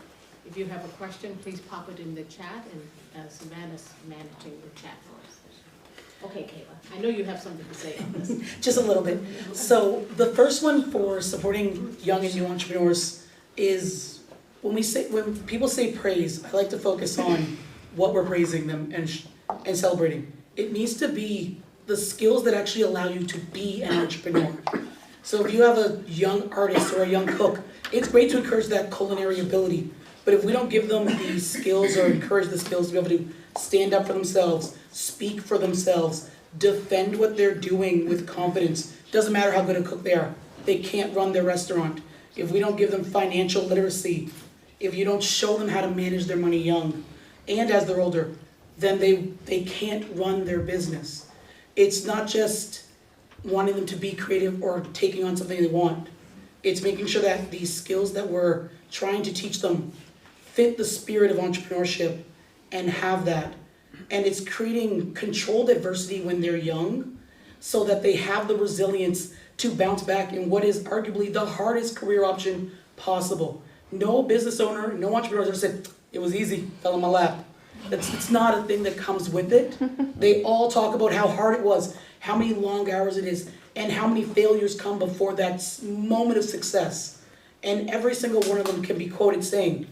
if you have a question, please pop it in the chat, and Savannah's managing the chat for us. Okay, Kayla, I know you have something to say on this. Just a little bit. So the first one for supporting young and new entrepreneurs is when people say praise, I like to focus on what we're praising them and celebrating. It needs to be the skills that actually allow you to be an entrepreneur. So if you have a young artist or a young cook, it's great to encourage that culinary ability. But if we don't give them the skills or encourage the skills to be able to stand up for themselves, speak for themselves, defend what they're doing with confidence, doesn't matter how good a cook they are, they can't run their restaurant. If we don't give them financial literacy, if you don't show them how to manage their money young and as they're older, then they can't run their business. It's not just wanting them to be creative or taking on something they want. It's making sure that these skills that we're trying to teach them fit the spirit of entrepreneurship and have that. And it's creating controlled adversity when they're young so that they have the resilience to bounce back in what is arguably the hardest career option possible. No business owner, no entrepreneur has ever said, it was easy, fell in my lap. It's not a thing that comes with it. They all talk about how hard it was, how many long hours it is, and how many failures come before that moment of success. And every single one of them can be quoted saying,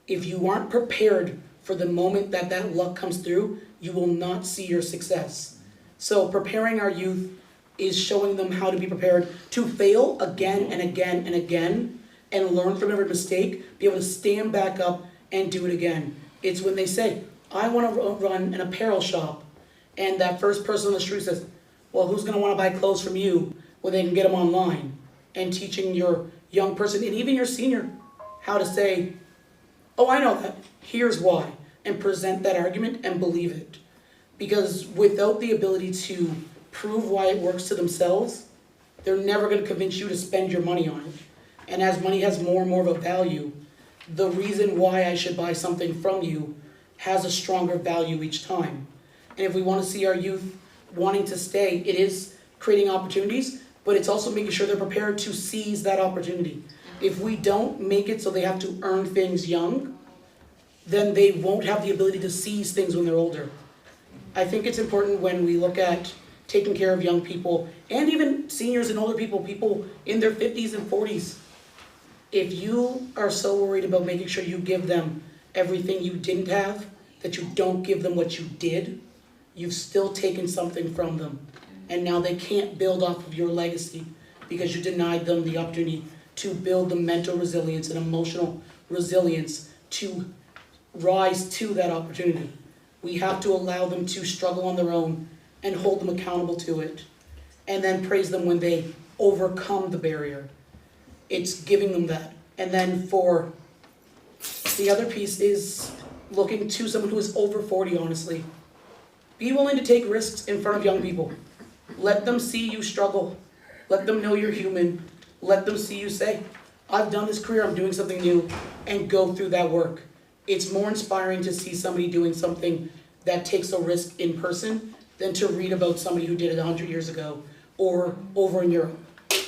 if you aren't prepared for the moment that luck comes through, you will not see your success. So preparing our youth is showing them how to be prepared to fail again and again and again, and learn from every mistake, be able to stand back up and do it again. It's when they say, I want to run an apparel shop, and that first person on the street says, well, who's going to want to buy clothes from you when they can get them online? And teaching your young person, and even your senior, how to say, oh, I know that, here's why, and present that argument and believe it. Because without the ability to prove why it works to themselves, they're never going to convince you to spend your money on it. And as money has more and more of a value, the reason why I should buy something from you has a stronger value each time. And if we want to see our youth wanting to stay, it is creating opportunities, but it's also making sure they're prepared to seize that opportunity. If we don't make it so they have to earn things young, then they won't have the ability to seize things when they're older. I think it's important when we look at taking care of young people, and even seniors and older people, people in their 50s and 40s. If you are so worried about making sure you give them everything you didn't have, that you don't give them what you did, you've still taken something from them. And now they can't build off of your legacy because you denied them the opportunity to build the mental resilience and emotional resilience to rise to that opportunity. We have to allow them to struggle on their own and hold them accountable to it. and then praise them when they overcome the barrier. It's giving them that. And then for the other piece is looking to someone who is over 40, honestly. Be willing to take risks in front of young people. Let them see you struggle. Let them know you're human. Let them see you say, I've done this career, I'm doing something new, and go through that work. It's more inspiring to see somebody doing something that takes a risk in person than to read about somebody who did it 100 years ago or over in Europe.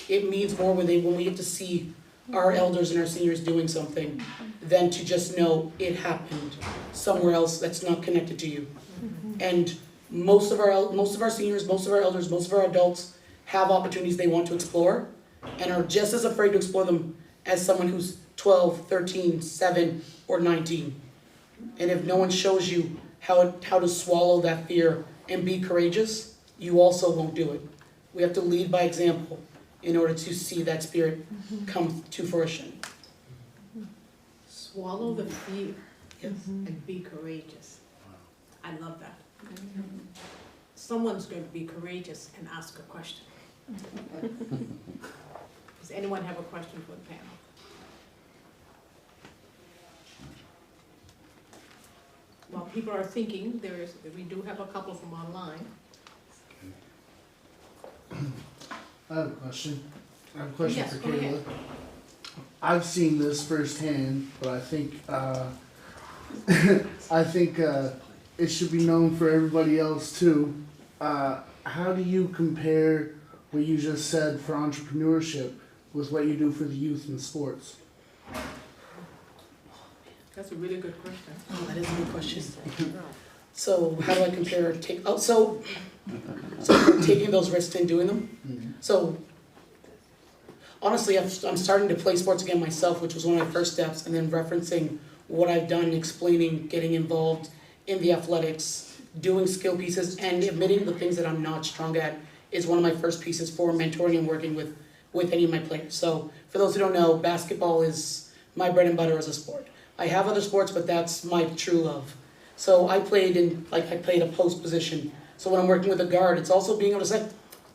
It means more when we get to see our elders and our seniors doing something than to just know it happened somewhere else that's not connected to you. And most of our seniors, most of our elders, most of our adults have opportunities they want to explore and are just as afraid to explore them as someone who's 12, 13, 7, or 19. And if no one shows you how to swallow that fear and be courageous, you also won't do it. We have to lead by example in order to see that spirit come to fruition. Swallow the fear Yes. and be courageous. I love that. Someone's going to be courageous and ask a question. Does anyone have a question for the panel? While people are thinking, we do have a couple from online. I have a question. I have a question Yes, for go ahead. Kayla. I've seen this firsthand, but I think it should be known for everybody else too. How do you compare what you just said for entrepreneurship with what you do for the youth in sports? That's a really good question. Oh, that is a good question. So how do I compare so taking those risks and doing them? So honestly, I'm starting to play sports again myself, which was one of my first steps, and then referencing what I've done, explaining, getting involved in the athletics, doing skill pieces, and admitting the things that I'm not strong at is one of my first pieces for mentoring and working with any of my players. So for those who don't know, basketball is my bread and butter as a sport. I have other sports, but that's my true love. So I played a post position. So when I'm working with a guard, it's also being able to say,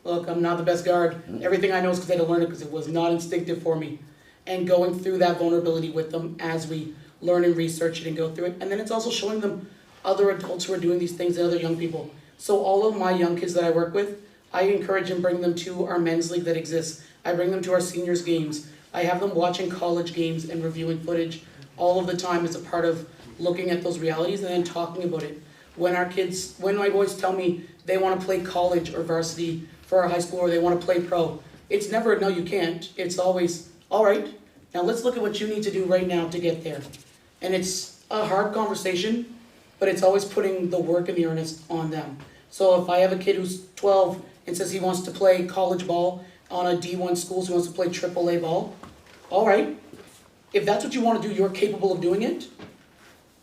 look, I'm not the best guard. Everything I know is because I had to learn it because it was not instinctive for me. And going through that vulnerability with them as we learn and research it and go through it. And then it's also showing them other adults who are doing these things and other young people. So all of my young kids that I work with, I encourage and bring them to our men's league that exists. I bring them to our seniors games. I have them watching college games and reviewing footage all of the time as a part of looking at those realities and then talking about it. When my boys tell me they want to play college or varsity for our high school or they want to play pro, it's never a no, you can't. It's always, all right, now let's look at what you need to do right now to get there. And it's a hard conversation, but it's always putting the work and the earnest on them. So if I have a kid who's 12 and says he wants to play college ball on a D1 school, so he wants to play AAA ball, all right, if that's what you want to do, you're capable of doing it.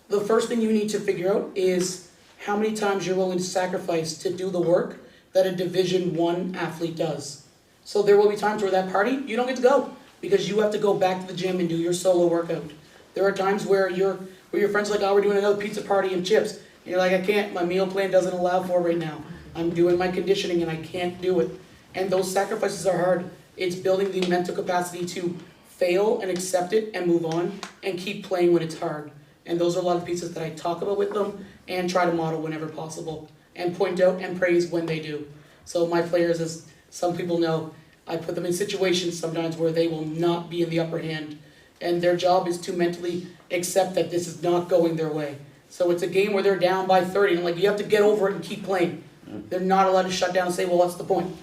The first thing you need to figure out is how many times you're willing to sacrifice to do the work that a Division I athlete does. So there will be times where that party, you don't get to go because you have to go back to the gym and do your solo workout. There are times where your friends are like, oh, we're doing another pizza party and chips. And you're like, I can't, my meal plan doesn't allow for it right now. I'm doing my conditioning and I can't do it. And those sacrifices are hard. It's building the mental capacity to fail and accept it and move on and keep playing when it's hard. And those are a lot of pieces that I talk about with them and try to model whenever possible and point out and praise when they do. So my players, as some people know, I put them in situations sometimes where they will not be in the upper hand and their job is to mentally accept that this is not going their way. So it's a game where they're down by 30 and I'm like, you have to get over it and keep playing. They're not allowed to shut down and say, well, what's the point?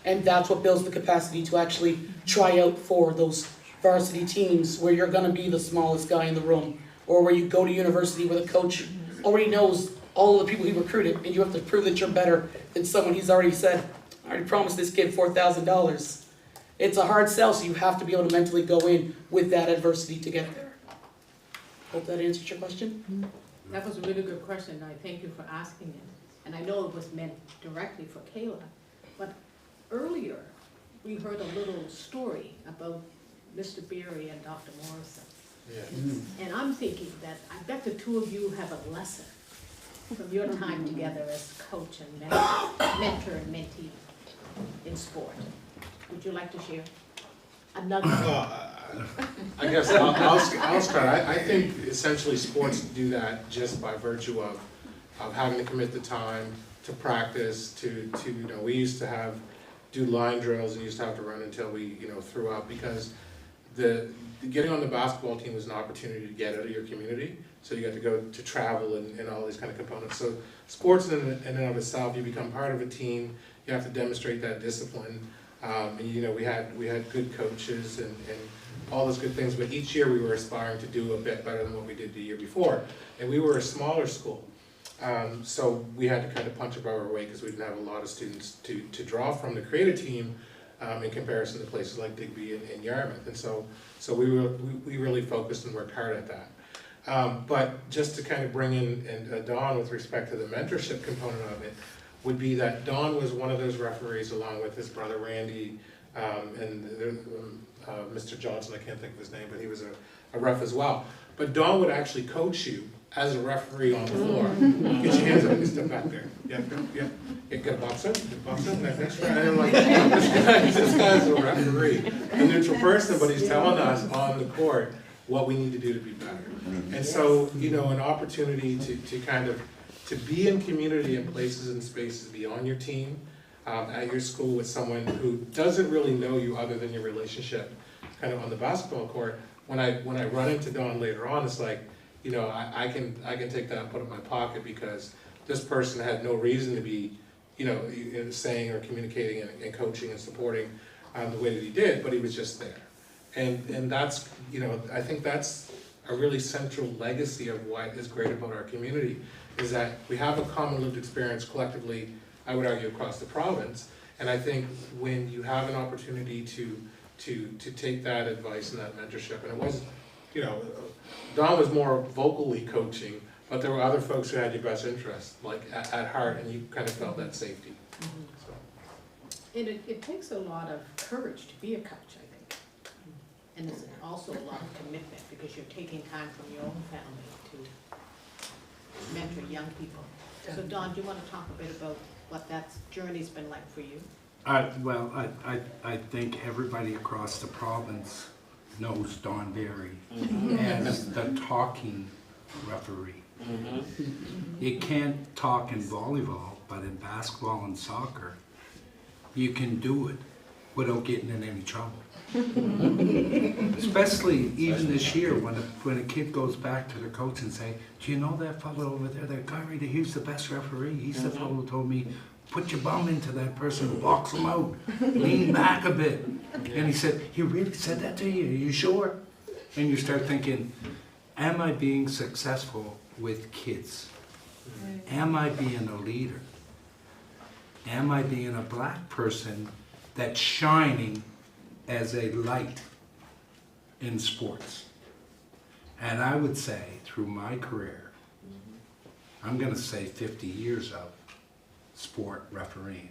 And that's what builds the capacity to actually try out for those varsity teams where you're gonna be the smallest guy in the room, or where you go to university where the coach already knows all of the people he recruited and you have to prove that you're better than someone he's already said, I already promised this kid $4,000. It's a hard sell, so you have to be able to mentally go in with that adversity to get there. Hope that answers your question. That was a really good question, I thank you for asking it. And I know it was meant directly for Kayla, but earlier we heard a little story about Mr. Berry and Dr. Morrison. Yeah. And I'm thinking that I bet the two of you have a lesson from your time together as coach and mentor and mentee. in sport. Would you like to share? Another. I guess I'll start. I think essentially sports do that just by virtue of having to commit the time to practice, to we used to do line drills and used to have to run until we, threw up, because the getting on the basketball team was an opportunity to get out of your community. So you got to go to travel and all these kind of components. So sports in and of itself, you become part of a team, you have to demonstrate that discipline. And, we had good coaches and all those good things, but each year we were aspiring to do a bit better than what we did the year before. And we were a smaller school. So we had to kind of punch above our weight because we didn't have a lot of students to draw from to create a team in comparison to places like Digby and Yarmouth. And so we really focused and worked hard at that. But just to kind of bring in Dawn with respect to the mentorship component of it, would be that Dawn was one of those referees along with his brother Randy and Mr. Johnson, I can't think of his name, but he was a ref as well. But Dawn would actually coach you as a referee on the floor. Get your hands up, you step back there. Yep. Get a box up, next round. And I'm like, this guy's a referee, a neutral person, but he's telling us on the court what we need to do to be better. And so, an opportunity to kind of to be in community and places and spaces, be on your team, at your school with someone who doesn't really know you other than your relationship kind of on the basketball court. When I run into Dawn later on, it's like, I can take that and put it in my pocket because this person had no reason to be, saying or communicating and coaching and supporting the way that he did, but he was just there. And that's, I think that's a really central legacy of what is great about our community, is that we have a common lived experience collectively, I would argue, across the province. And I think when you have an opportunity to take that advice and that mentorship, and it was, Dawn was more vocally coaching, but there were other folks who had your best interest, like at heart, and you kind of felt that safety. So. And it takes a lot of courage to be a coach, I think. And there's also a lot of commitment because you're taking time from your own family to mentor young people. So Dawn, do you want to talk a bit about what that journey's been like for you? I think everybody across the province knows Don Berry as the talking referee. You can't talk in volleyball, but in basketball and soccer, you can do it without getting in any trouble. Especially even this year when a kid goes back to their coach and say, do you know that fellow over there, that guy right there, he's the best referee. He's the fellow who told me, put your bum into that person, box him out, lean back a bit. And he said, he really said that to you, are you sure? And you start thinking, am I being successful with kids? Am I being a leader? Am I being a black person that's shining as a light in sports? And I would say through my career, I'm gonna say 50 years of sport refereeing,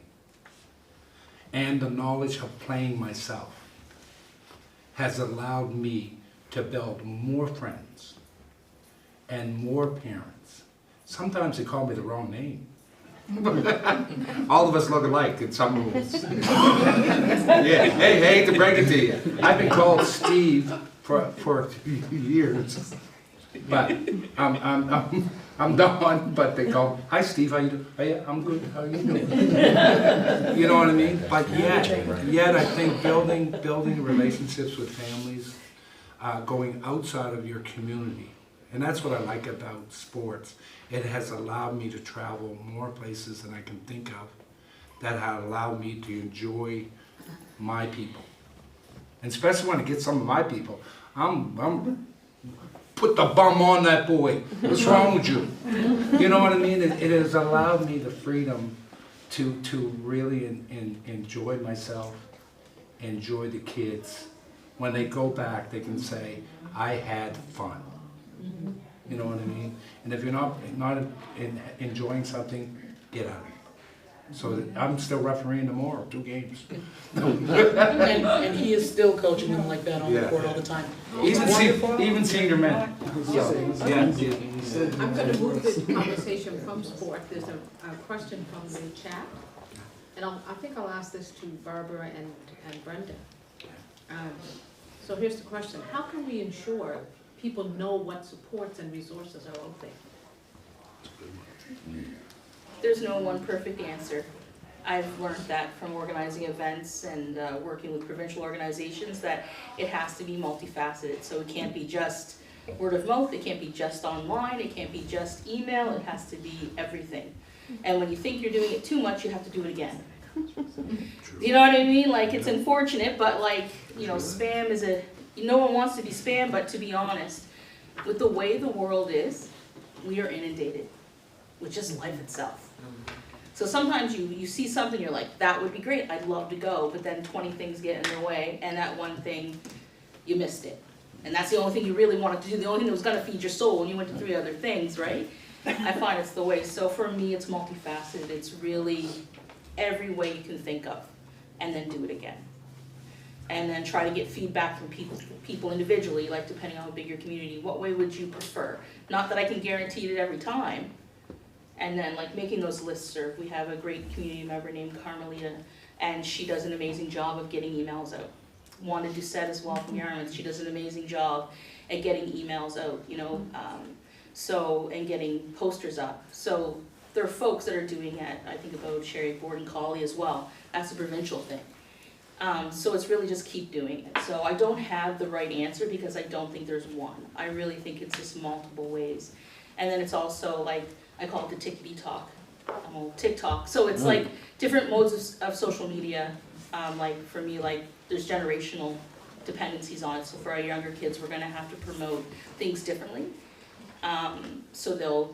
and the knowledge of playing myself has allowed me to build more friends and more parents. Sometimes they call me the wrong name. All of us look alike in some rules. Yeah, hey, hate to break it to you. I've been called Steve for years, but I'm Don, but they call, hi Steve, how you doing? Oh, yeah, I'm good, how you doing? You know what I mean? But yet I think building relationships with families, going outside of your community, and that's what I like about sports. It has allowed me to travel more places than I can think of, that have allowed me to enjoy my people. And especially when I get some of my people, I'm put the bum on that boy. What's wrong with you? You know what I mean? It has allowed me the freedom to really enjoy myself, enjoy the kids. When they go back, they can say, I had fun. You know what I mean? And if you're not enjoying something, get out of it. So I'm still refereeing tomorrow, 2 games. And he is still coaching them like that on the court all the time. Even senior men. So, yeah. I'm going to move the conversation from sport. There's a question from the chat. and I think I'll ask this to Barbara and Brenda. So here's the question, how can we ensure people know what supports and resources are out there? There's no one perfect answer. I've learned that from organizing events and working with provincial organizations, that it has to be multifaceted. So it can't be just word of mouth, it can't be just online, it can't be just email, it has to be everything. And when you think you're doing it too much, you have to do it again. You know what I mean? Like, it's unfortunate, but like, you know, spam is no one wants to be spam, but to be honest, with the way the world is, we are inundated with just life itself. So sometimes you see something, you're like, that would be great, I'd love to go, but then 20 things get in their way, and that one thing, you missed it. And that's the only thing you really wanted to do, the only thing that was gonna feed your soul, and you went to 3 other things, right? I find it's the way. So for me, it's multifaceted. It's really every way you can think of, and then do it again. And then try to get feedback from people individually, like depending on how big your community, what way would you prefer? Not that I can guarantee it every time. And then like making those listserv. We have a great community member named Carmelita, and she does an amazing job of getting emails out. Wanda Doucette as well from Yarmouth, she does an amazing job at getting emails out, you know, and getting posters up. So there are folks that are doing it. I think about Sherry Borden Colley as well. That's a provincial thing. So it's really just keep doing it. So I don't have the right answer because I don't think there's one. I really think it's just multiple ways. And then it's also like, I call it the tickety talk, TikTok. So it's like different modes of social media. Like for me, like there's generational dependencies on it. So for our younger kids, we're gonna have to promote things differently. So they'll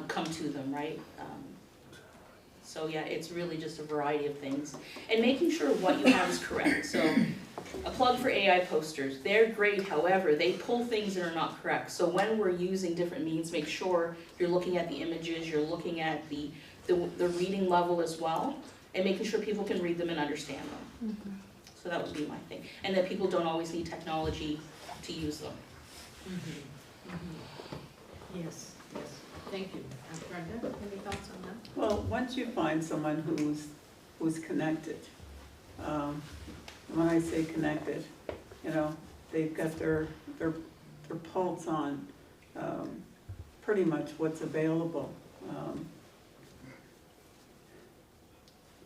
come to them, right? So yeah, it's really just a variety of things. And making sure what you have is correct. So a plug for AI posters. They're great, however, they pull things that are not correct. So when we're using different means, make sure you're looking at the images, you're looking at the reading level as well, and making sure people can read them and understand them. Mm-hmm. So that would be my thing. And that people don't always need technology to use them. Mm-hmm. Mm-hmm. Yes, yes. Thank you. Brenda, any thoughts on that? Well, once you find someone who's connected, when I say connected, you know, they've got their pulse on pretty much what's available.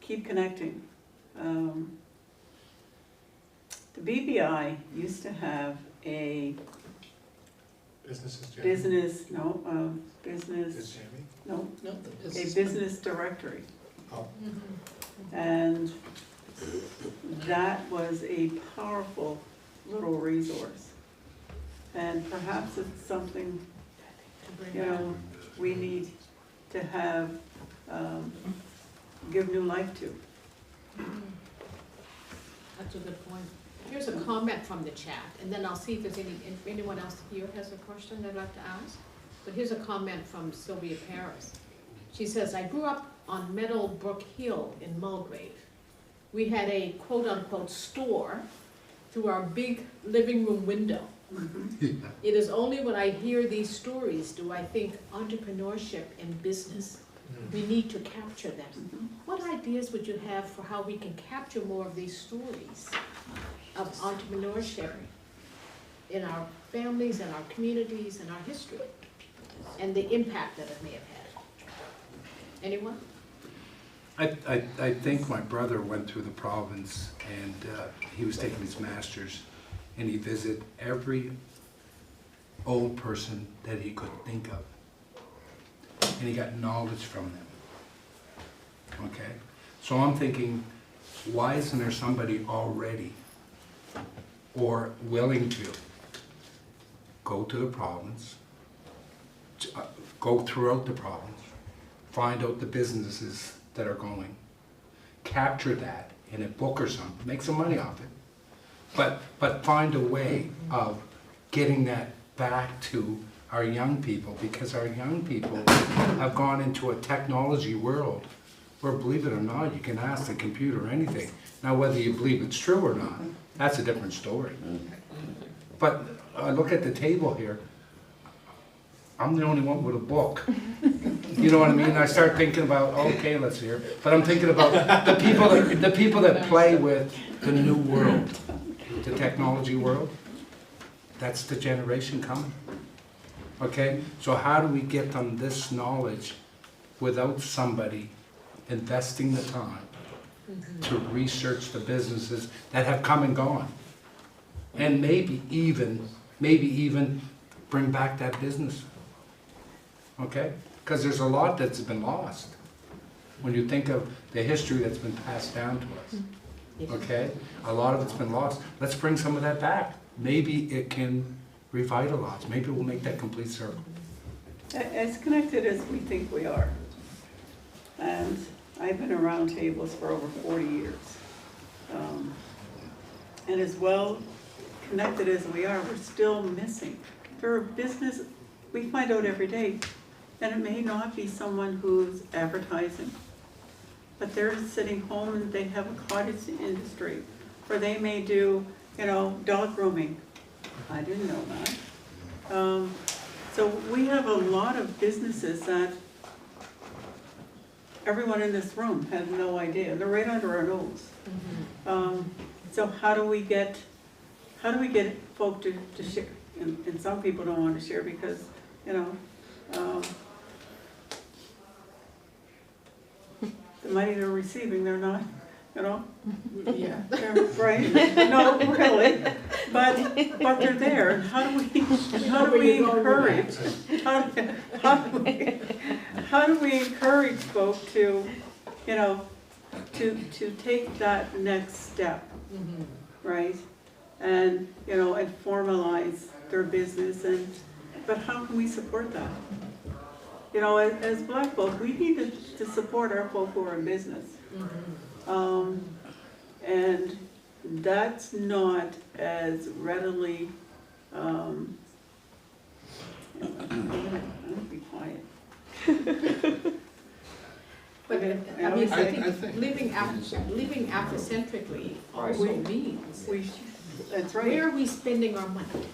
Keep connecting. The BBI used to have a business, a business directory. Oh. And that was a powerful little resource. And perhaps it's something, you know, we need to have, give new life to. That's a good point. Here's a comment from the chat, and then I'll see if there's if anyone else here has a question they'd like to ask. But here's a comment from Sylvia Paris. She says, I grew up on Meadowbrook Hill in Mulgrave. We had a quote-unquote store through our big living room window. Mm-hmm. It is only when I hear these stories do I think entrepreneurship and business. We need to capture them. Mm-hmm. What ideas would you have for how we can capture more of these stories of entrepreneurship in our families and our communities and our history and the impact that it may have had? Anyone? I think my brother went through the province and he was taking his master's and he visited every old person that he could think of. And he got knowledge from them. Okay? So I'm thinking, why isn't there somebody already or willing to go to the province, go throughout the province, find out the businesses that are going, capture that in a book or something, make some money off it, but find a way of getting that back to our young people, because our young people have gone into a technology world where, believe it or not, you can ask the computer anything. Now, whether you believe it's true or not, that's a different story. But I look at the table here, I'm the only one with a book. You know what I mean? I start thinking about, okay, let's hear. But I'm thinking about the people that play with the new world, the technology world. That's the generation coming. Okay? So how do we get them this knowledge without somebody investing the time to research the businesses that have come and gone? And maybe even bring back that business. Okay? Because there's a lot that's been lost when you think of the history that's been passed down to us. Okay? A lot of it's been lost. Let's bring some of that back. Maybe it can revitalize. Maybe we'll make that complete circle. As connected as we think we are, and I've been around tables for over 40 years. And as well connected as we are, we're still missing. There are business, we find out every day, and it may not be someone who's advertising, but they're sitting home and they have a cottage industry, or they may do, dog grooming. I didn't know that. So we have a lot of businesses that everyone in this room has no idea. They're right under our nose. So how do we get folk to share? And some people don't want to share because, the money they're receiving, they're not, Yeah. they're, right? No, really. But they're there. And how do we encourage? How do we encourage folk to, to take that next step, right? And, and formalize their business, but how can we support that? As Black folk, we need to support our folk who are in business. And that's not as readily, I'm gonna be quiet. But I I think living Afrocentrically also means, That's right. where are we spending our money?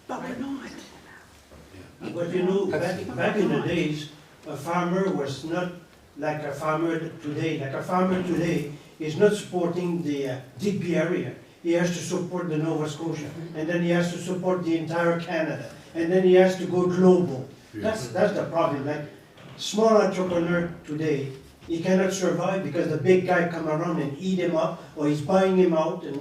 But we're not. But back in the days, a farmer was not like a farmer today. Like a farmer today is not supporting the Digby area. He has to support the Nova Scotia, and then he has to support the entire Canada, and then he has to go global. That's the problem. Like small entrepreneur today, he cannot survive because the big guy come around and eat him up, or he's buying him out, and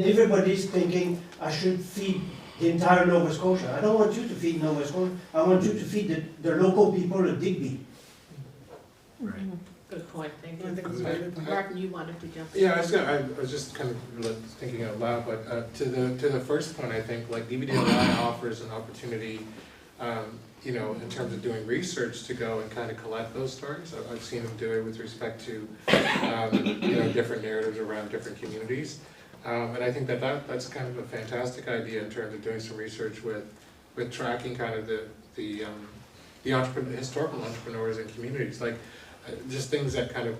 everybody's thinking, I should feed the entire Nova Scotia. I don't want you to feed Nova Scotia. I want you to feed the local people of Digby. Good point, thank you. Martin, you wanted to jump in? Yeah, I was just kind of thinking out loud, but to the first point, I think like DBDLI offers an opportunity, in terms of doing research to go and kind of collect those stories. I've seen them do it with respect to, different narratives around different communities. And I think that's kind of a fantastic idea in terms of doing some research with tracking kind of the historical entrepreneurs and communities, like just things that kind of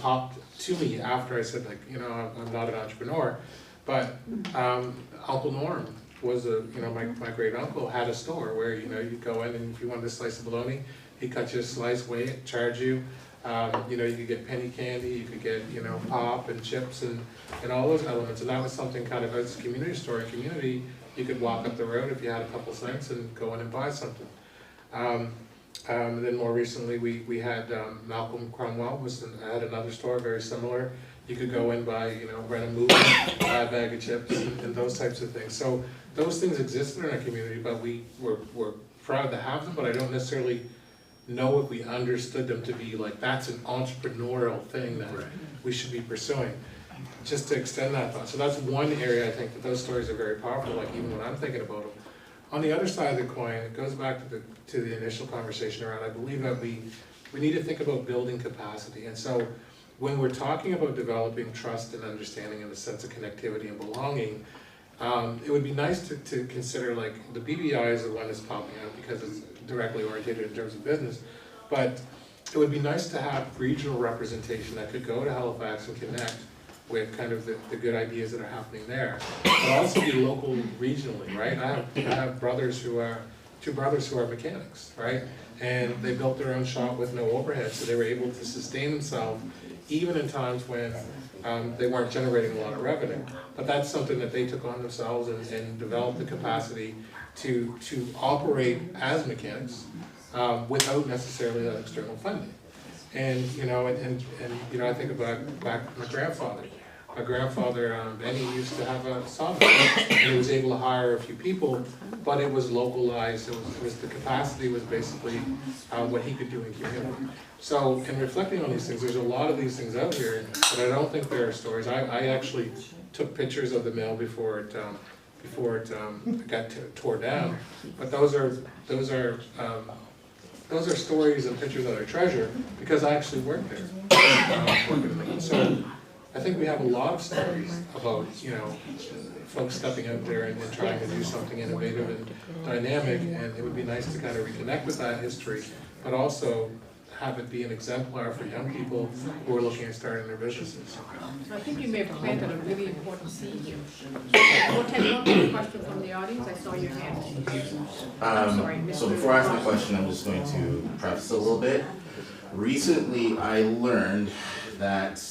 popped to me after I said I'm not an entrepreneur, but Uncle Norm was my great uncle had a store where you go in and if you wanted a slice of bologna, he'd cut you a slice, weigh it, charge you. You could get penny candy, you could get, pop and chips and all those elements. And that was something kind of as a community store, a community, you could walk up the road if you had a couple cents and go in and buy something. And then more recently, we had Malcolm Cromwell had another store very similar. You could go in, buy, rent a movie, buy a bag of chips and those types of things. So those things existed in our community, but we're proud to have them, but I don't necessarily know if we understood them to be like, that's an entrepreneurial thing that we should be pursuing. Just to extend that thought. So that's one area I think that those stories are very powerful, like even when I'm thinking about them. On the other side of the coin, it goes back to the initial conversation around, I believe that we need to think about building capacity. And so when we're talking about developing trust and understanding and a sense of connectivity and belonging, it would be nice to consider, like, the BBI is the one that's popping out because it's directly oriented in terms of business, but it would be nice to have regional representation that could go to Halifax and connect with kind of the good ideas that are happening there, but also be local regionally, right? I have brothers who are two brothers who are mechanics, right? And they built their own shop with no overhead, so they were able to sustain themselves even in times when they weren't generating a lot of revenue. But that's something that they took on themselves and developed the capacity to operate as mechanics without necessarily that external funding. And you know, you know, I think about back my grandfather. My grandfather, Benny, used to have a sawmill, and he was able to hire a few people, but it was localized. It was the capacity was basically what he could do in community. So, in reflecting on these things, there's a lot of these things out here, but I don't think there are stories. I actually took pictures of the mill before it got tore down. But those are stories and pictures that I treasure because I actually worked there. So I think we have a lot of stories about, you know, folks stepping out there and trying to do something innovative and dynamic, and it would be nice to kind of reconnect with that history, but also have it be an exemplar for young people who are looking at starting their businesses. So I think you may have planted a really important seed here. We'll take one more question from the audience. I saw your hand. I'm sorry, So before I ask my question, I'm just going to preface a little bit. Recently, I learned that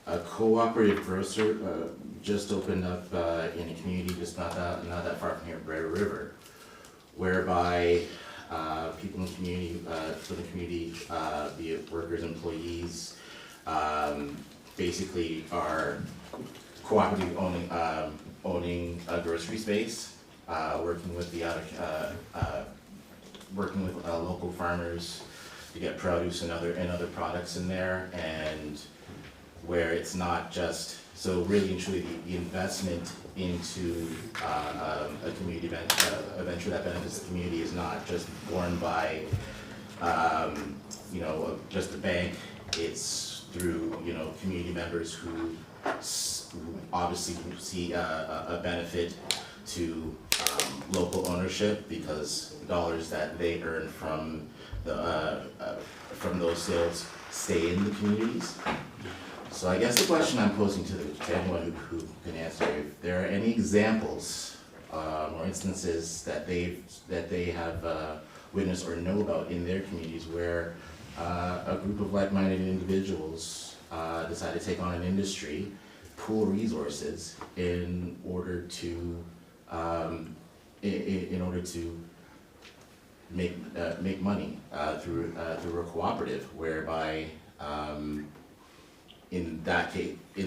a cooperative grocer just opened up in a community just not that far from here, Brer River, whereby people in the community, be it workers, employees, basically are cooperatively owning a grocery space, working with local farmers to get produce and other products in there, and where it's not just, so really and truly the investment into a community a venture that benefits the community is not just borne by just the bank. It's through community members who obviously see a benefit to local ownership, because dollars that they earn from those sales stay in the communities. So I guess the question I'm posing to anyone who can answer, if there are any examples or instances that they have witnessed or know about in their communities where a group of like-minded individuals decide to take on an industry, pool resources in order to make money through a cooperative, whereby in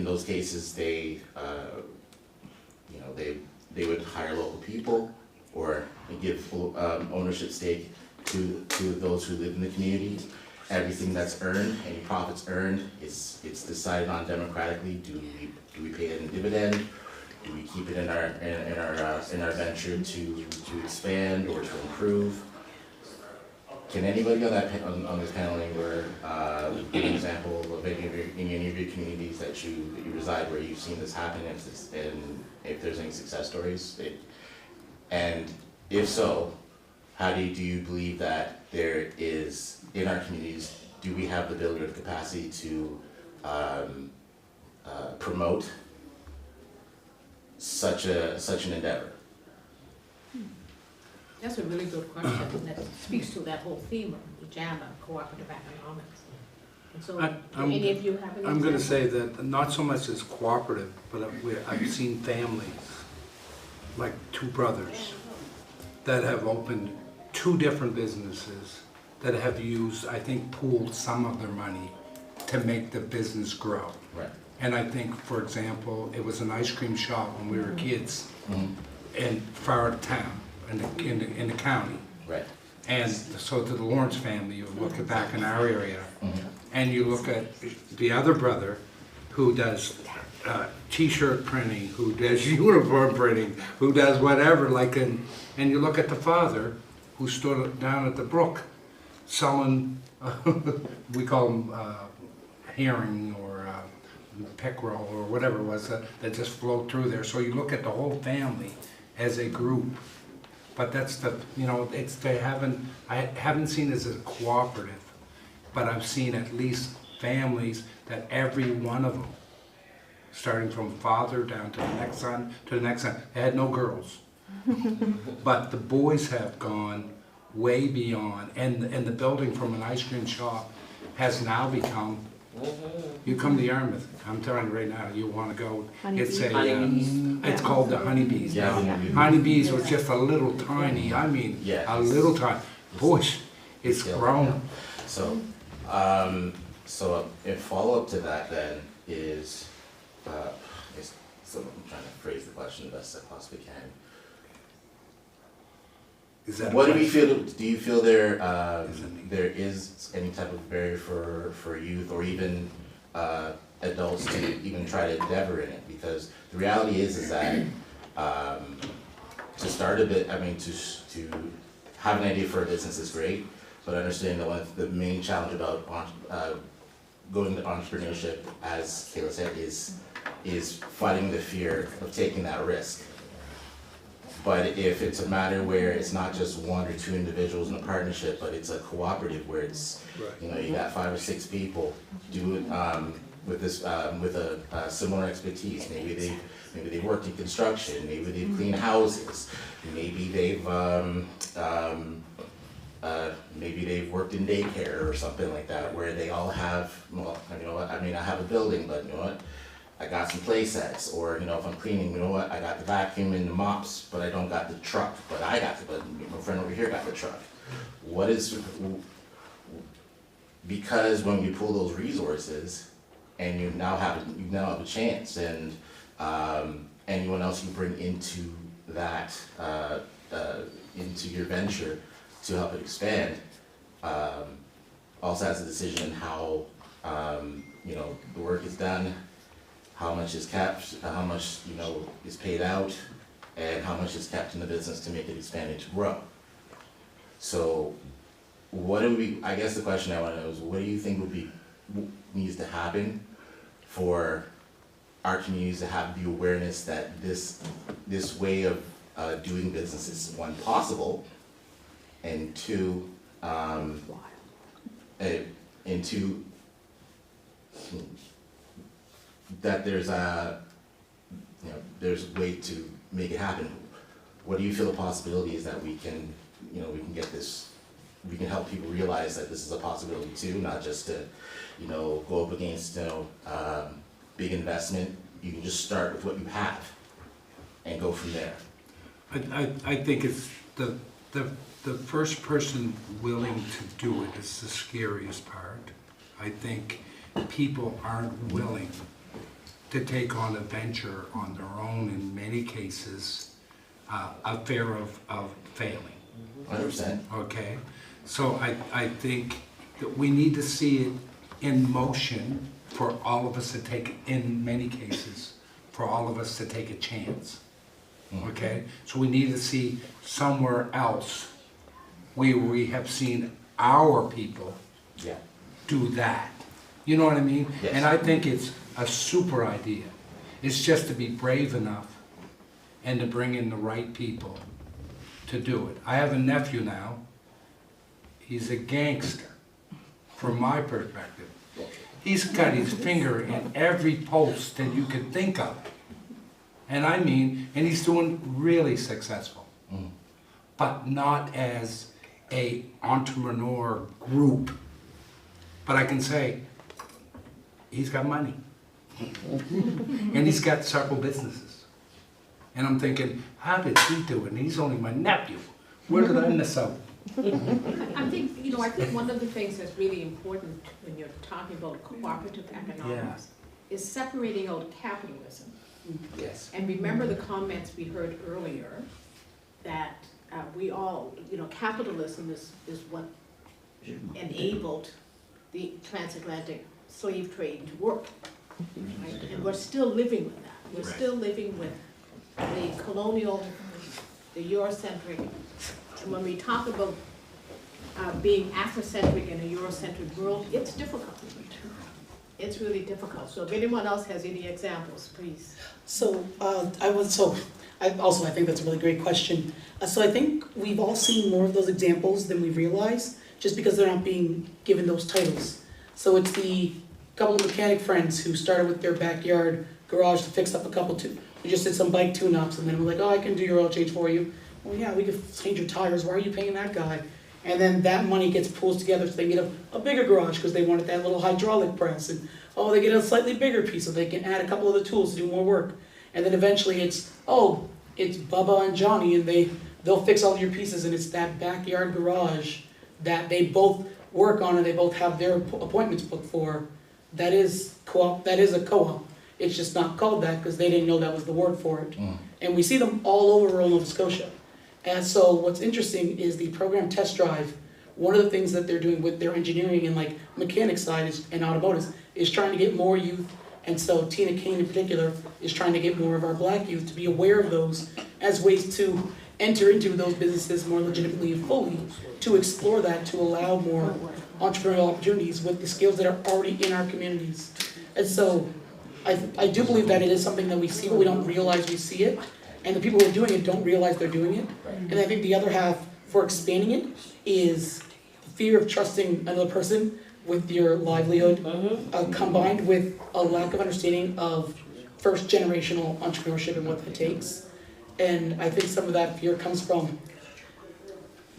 those cases they would hire local people or give full ownership stake to those who live in the community. Everything that's earned, any profits earned, it's decided on democratically. Do we pay it in dividend? Do we keep it in our venture to expand or to improve? Can anybody on this panel anywhere give an example of any of your communities that you reside where you've seen this happen, and if there's any success stories? And if so, how do you believe that there is, in our communities, do we have the ability or the capacity to promote such an endeavor? That's a really good question, and that speaks to that whole theme of the JAMA, cooperative economics. And so, do any of you have any? I'm gonna say that not so much as cooperative, but I've seen families, like two brothers, that have opened two different businesses that have used, I think, pooled some of their money to make the business grow. Right. And I think, for example, it was an ice cream shop when we were kids in far out of town, in the county. Right. And so to the Lawrence family, you look at back in our area, and you look at the other brother who does t-shirt printing, who does uniform printing, who does whatever, and you look at the father who stood down at the brook selling, we call them herring or pickerel or whatever it was that just flowed through there. So you look at the whole family as a group. But that's I haven't seen it as a cooperative, but I've seen at least families that every one of them, starting from father down to the next son, they had no girls. But the boys have gone way beyond, and the building from an ice cream shop has now become, you come to Yarmouth, I'm telling you right now, you wanna go, it's it's called the Honeybees now. Honeybees was just a little tiny, I mean, Yeah. a little tiny, boy, it's grown. So, so in follow-up to that then is, so I'm trying to phrase the question the best I possibly can. Is that a What do we question? feel, do you feel there, Is it- there is any type of barrier for youth or even, adults to even try to endeavor in it? Because the reality is that, to start a bit, I mean, to have an idea for a business is great, but understanding that one of the main challenge about, going to entrepreneurship, as Kayla said, is fighting the fear of taking that risk. But if it's a matter where it's not just one or two individuals in a partnership, but it's a cooperative where it's, you know, you got 5 or 6 people do it, with this, with a similar expertise. Maybe they've worked in construction, maybe they've cleaned houses, maybe they've worked in daycare or something like that, where they all have, well, you know what, I mean, I have a building, but you know what? I got some play sets, or, you know, if I'm cleaning, you know what, I got the vacuum and the mops, but I don't got the truck, but my friend over here got the truck. What is, because when you pull those resources, and you now have a chance, and, anyone else you bring into that, into your venture to help it expand, also has a decision in how, you know, the work is done, how much is kept, how much, you know, is paid out, and how much is kept in the business to make it expand and to grow. So, I guess the question I wanna know is, what do you think needs to happen for our communities to have the awareness that this way of doing business is, one, possible, and two, that there's a way to make it happen. What do you feel the possibility is that we can get this, we can help people realize that this is a possibility too, not just to, you know, go up against, you know, big investment. You can just start with what you have and go from there. I think it's the first person willing to do it is the scariest part. I think people aren't willing to take on a venture on their own, in many cases, a fear of failing. 100%. Okay, so I think that we need to see it in motion for all of us to take, in many cases, for all of us to take a chance. Okay, so we need to see somewhere else where we have seen our people do that. You know what I mean? Yes. And I think it's a super idea. It's just to be brave enough and to bring in the right people to do it. I have a nephew now. He's a gangster, from my perspective. He's got his finger in every post that you could think of. And I mean, and he's doing really successful. But not as a entrepreneur group. But I can say, he's got money. And he's got several businesses. And I'm thinking, how did he do it? And he's only my nephew. Where did I miss out? I think one of the things that's really important when you're talking about cooperative economics is separating out capitalism. Yes. And remember the comments we heard earlier, that we all, capitalism is what enabled the transatlantic slave trade to work. Right? And we're still living with that. We're still living with the colonial, the Eurocentric. And when we talk about being Afrocentric in a Eurocentric world, it's difficult. It's really difficult. So if anyone else has any examples, please. I think that's a really great question. So I think we've all seen more of those examples than we realize, just because they're not being given those titles. So it's the couple of mechanic friends who started with their backyard garage to fix up a couple We just did some bike tune-ups, and then we're like, oh, I can do your oil change for you. Well, yeah, we could change your tires, why are you paying that guy? And then that money gets pulled together so they get a bigger garage because they wanted that little hydraulic press, and oh, they get a slightly bigger piece so they can add a couple other tools to do more work. And then eventually it's Bubba and Johnny, and they'll fix all your pieces, and it's that backyard garage that they both work on and they both have their appointments booked for. That is a co-op. It's just not called that because they didn't know that was the word for it. And we see them all over rural Nova Scotia. And so what's interesting is the program test drive. One of the things that they're doing with their engineering and like mechanic side and automotive is trying to get more youth. And so Tina Kane in particular is trying to get more of our black youth to be aware of those as ways to enter into those businesses more legitimately and fully, to explore that, to allow more entrepreneurial opportunities with the skills that are already in our communities. And so I do believe that it is something that we see, but we don't realize we see it. And the people who are doing it don't realize they're doing it. And I think the other half for expanding it is the fear of trusting another person with your livelihood, combined with a lack of understanding of first generational entrepreneurship and what that takes. And I think some of that fear comes from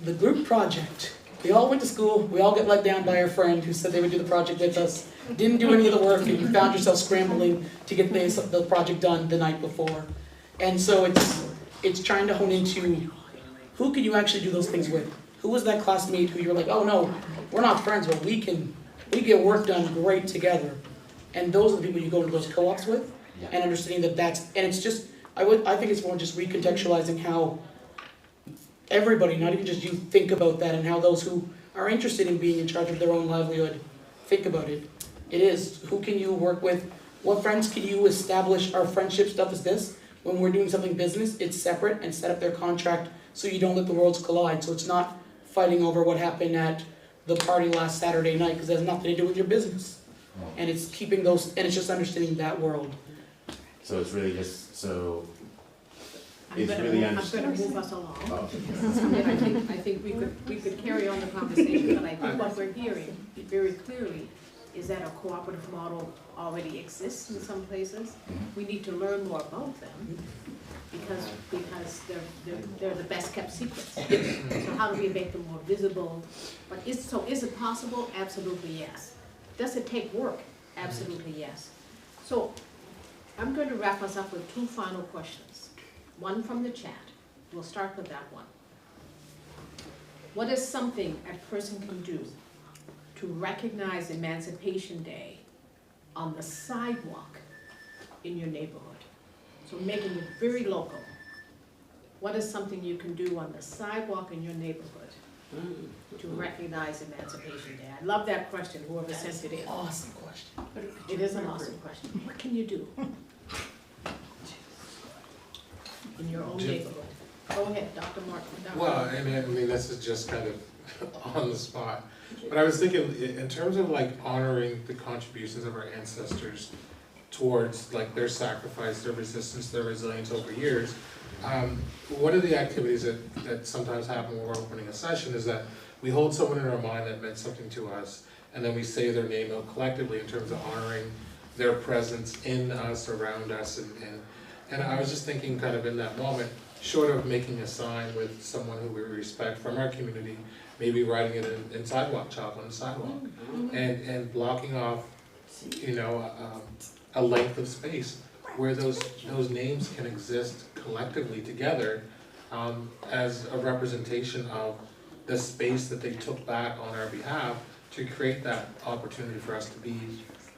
the group project. We all went to school, we all get let down by our friend who said they would do the project with us, didn't do any of the work, and you found yourself scrambling to get the project done the night before. And so it's trying to hone into who can you actually do those things with? Who was that classmate who you were like, oh no, we're not friends, but we get work done great together. And those are the people you go to those co-ops with, and understanding and it's just, I think it's more just recontextualizing how everybody, not even just you, think about that, and how those who are interested in being in charge of their own livelihood think about it. It is, who can you work with? What friends can you establish? Our friendship stuff is this. When we're doing something business, it's separate and set up their contract so you don't let the worlds collide. So it's not fighting over what happened at the party last Saturday night, because it has nothing to do with your business. And it's keeping those, and it's just understanding that world. So it's really just, so I'm it's gonna really move, I'm understanding. gonna move us along. Oh, I mean, I think we could carry on the conversation, but I think what we're hearing very clearly is that a cooperative model already exists in some places. We need to learn more about them because they're the best kept secrets. So how do we make them more visible? But is it possible? Absolutely yes. Does it take work? Absolutely yes. So I'm going to wrap us up with two final questions. One from the chat. We'll start with that one. What is something a person can do to recognize Emancipation Day on the sidewalk in your neighborhood? So making it very local. What is something you can do on the sidewalk in your neighborhood to recognize Emancipation Day? I love that question, whoever sent it in. Awesome question. It is an awesome question. What can you do in your own neighborhood? Go ahead, Dr. Martin. Well, I mean, this is just kind of on the spot. But I was thinking, in terms of like honoring the contributions of our ancestors towards like their sacrifice, their resistance, their resilience over years, one of the activities that sometimes happen when we're opening a session is that we hold someone in our mind that meant something to us, and then we say their name out collectively in terms of honoring their presence in us, around us, and I was just thinking kind of in that moment, short of making a sign with someone who we respect from our community, maybe writing it in sidewalk chalk on the sidewalk, and blocking off, a length of space where those names can exist collectively together as a representation of the space that they took back on our behalf to create that opportunity for us to be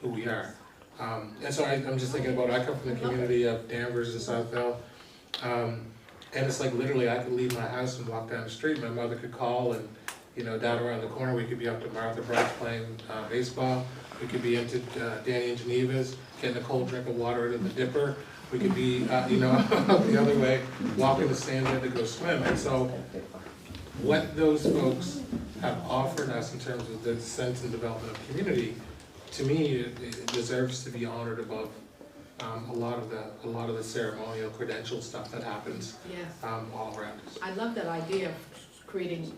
who we are. And so I'm just thinking about, I come from the community of Danvers and Southville, and it's like literally I could leave my house and walk down the street, my mother could call, and down around the corner we could be up to Martha Bright playing baseball, we could be into Danny and Geneva's, getting a cold drink of water out of the dipper, we could be, the other way, walking the sand there to go swim. And so what those folks have offered us in terms of the sense and development of community, to me, it deserves to be honored above a lot of the ceremonial credential stuff that happens all around us. I love that idea of creating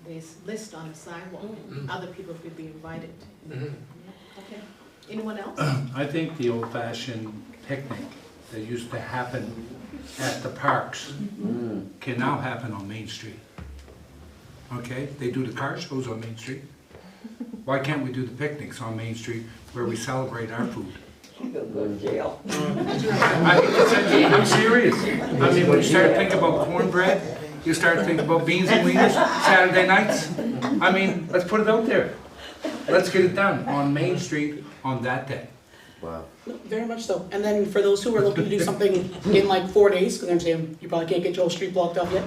this list on the sidewalk, and other people could be invited. Okay. Anyone else? I think the old-fashioned picnic that used to happen at the parks can now happen on Main Street. Okay, they do the car shows on Main Street. Why can't we do the picnics on Main Street where we celebrate our food? Go to jail. I'm serious. I mean, when you start thinking about cornbread, you start thinking about beans and wieners Saturday nights. I mean, let's put it out there. Let's get it done on Main Street on that day. Wow. No, very much so. And then for those who are looking to do something in like 4 days, because I understand you probably can't get your whole street blocked off yet,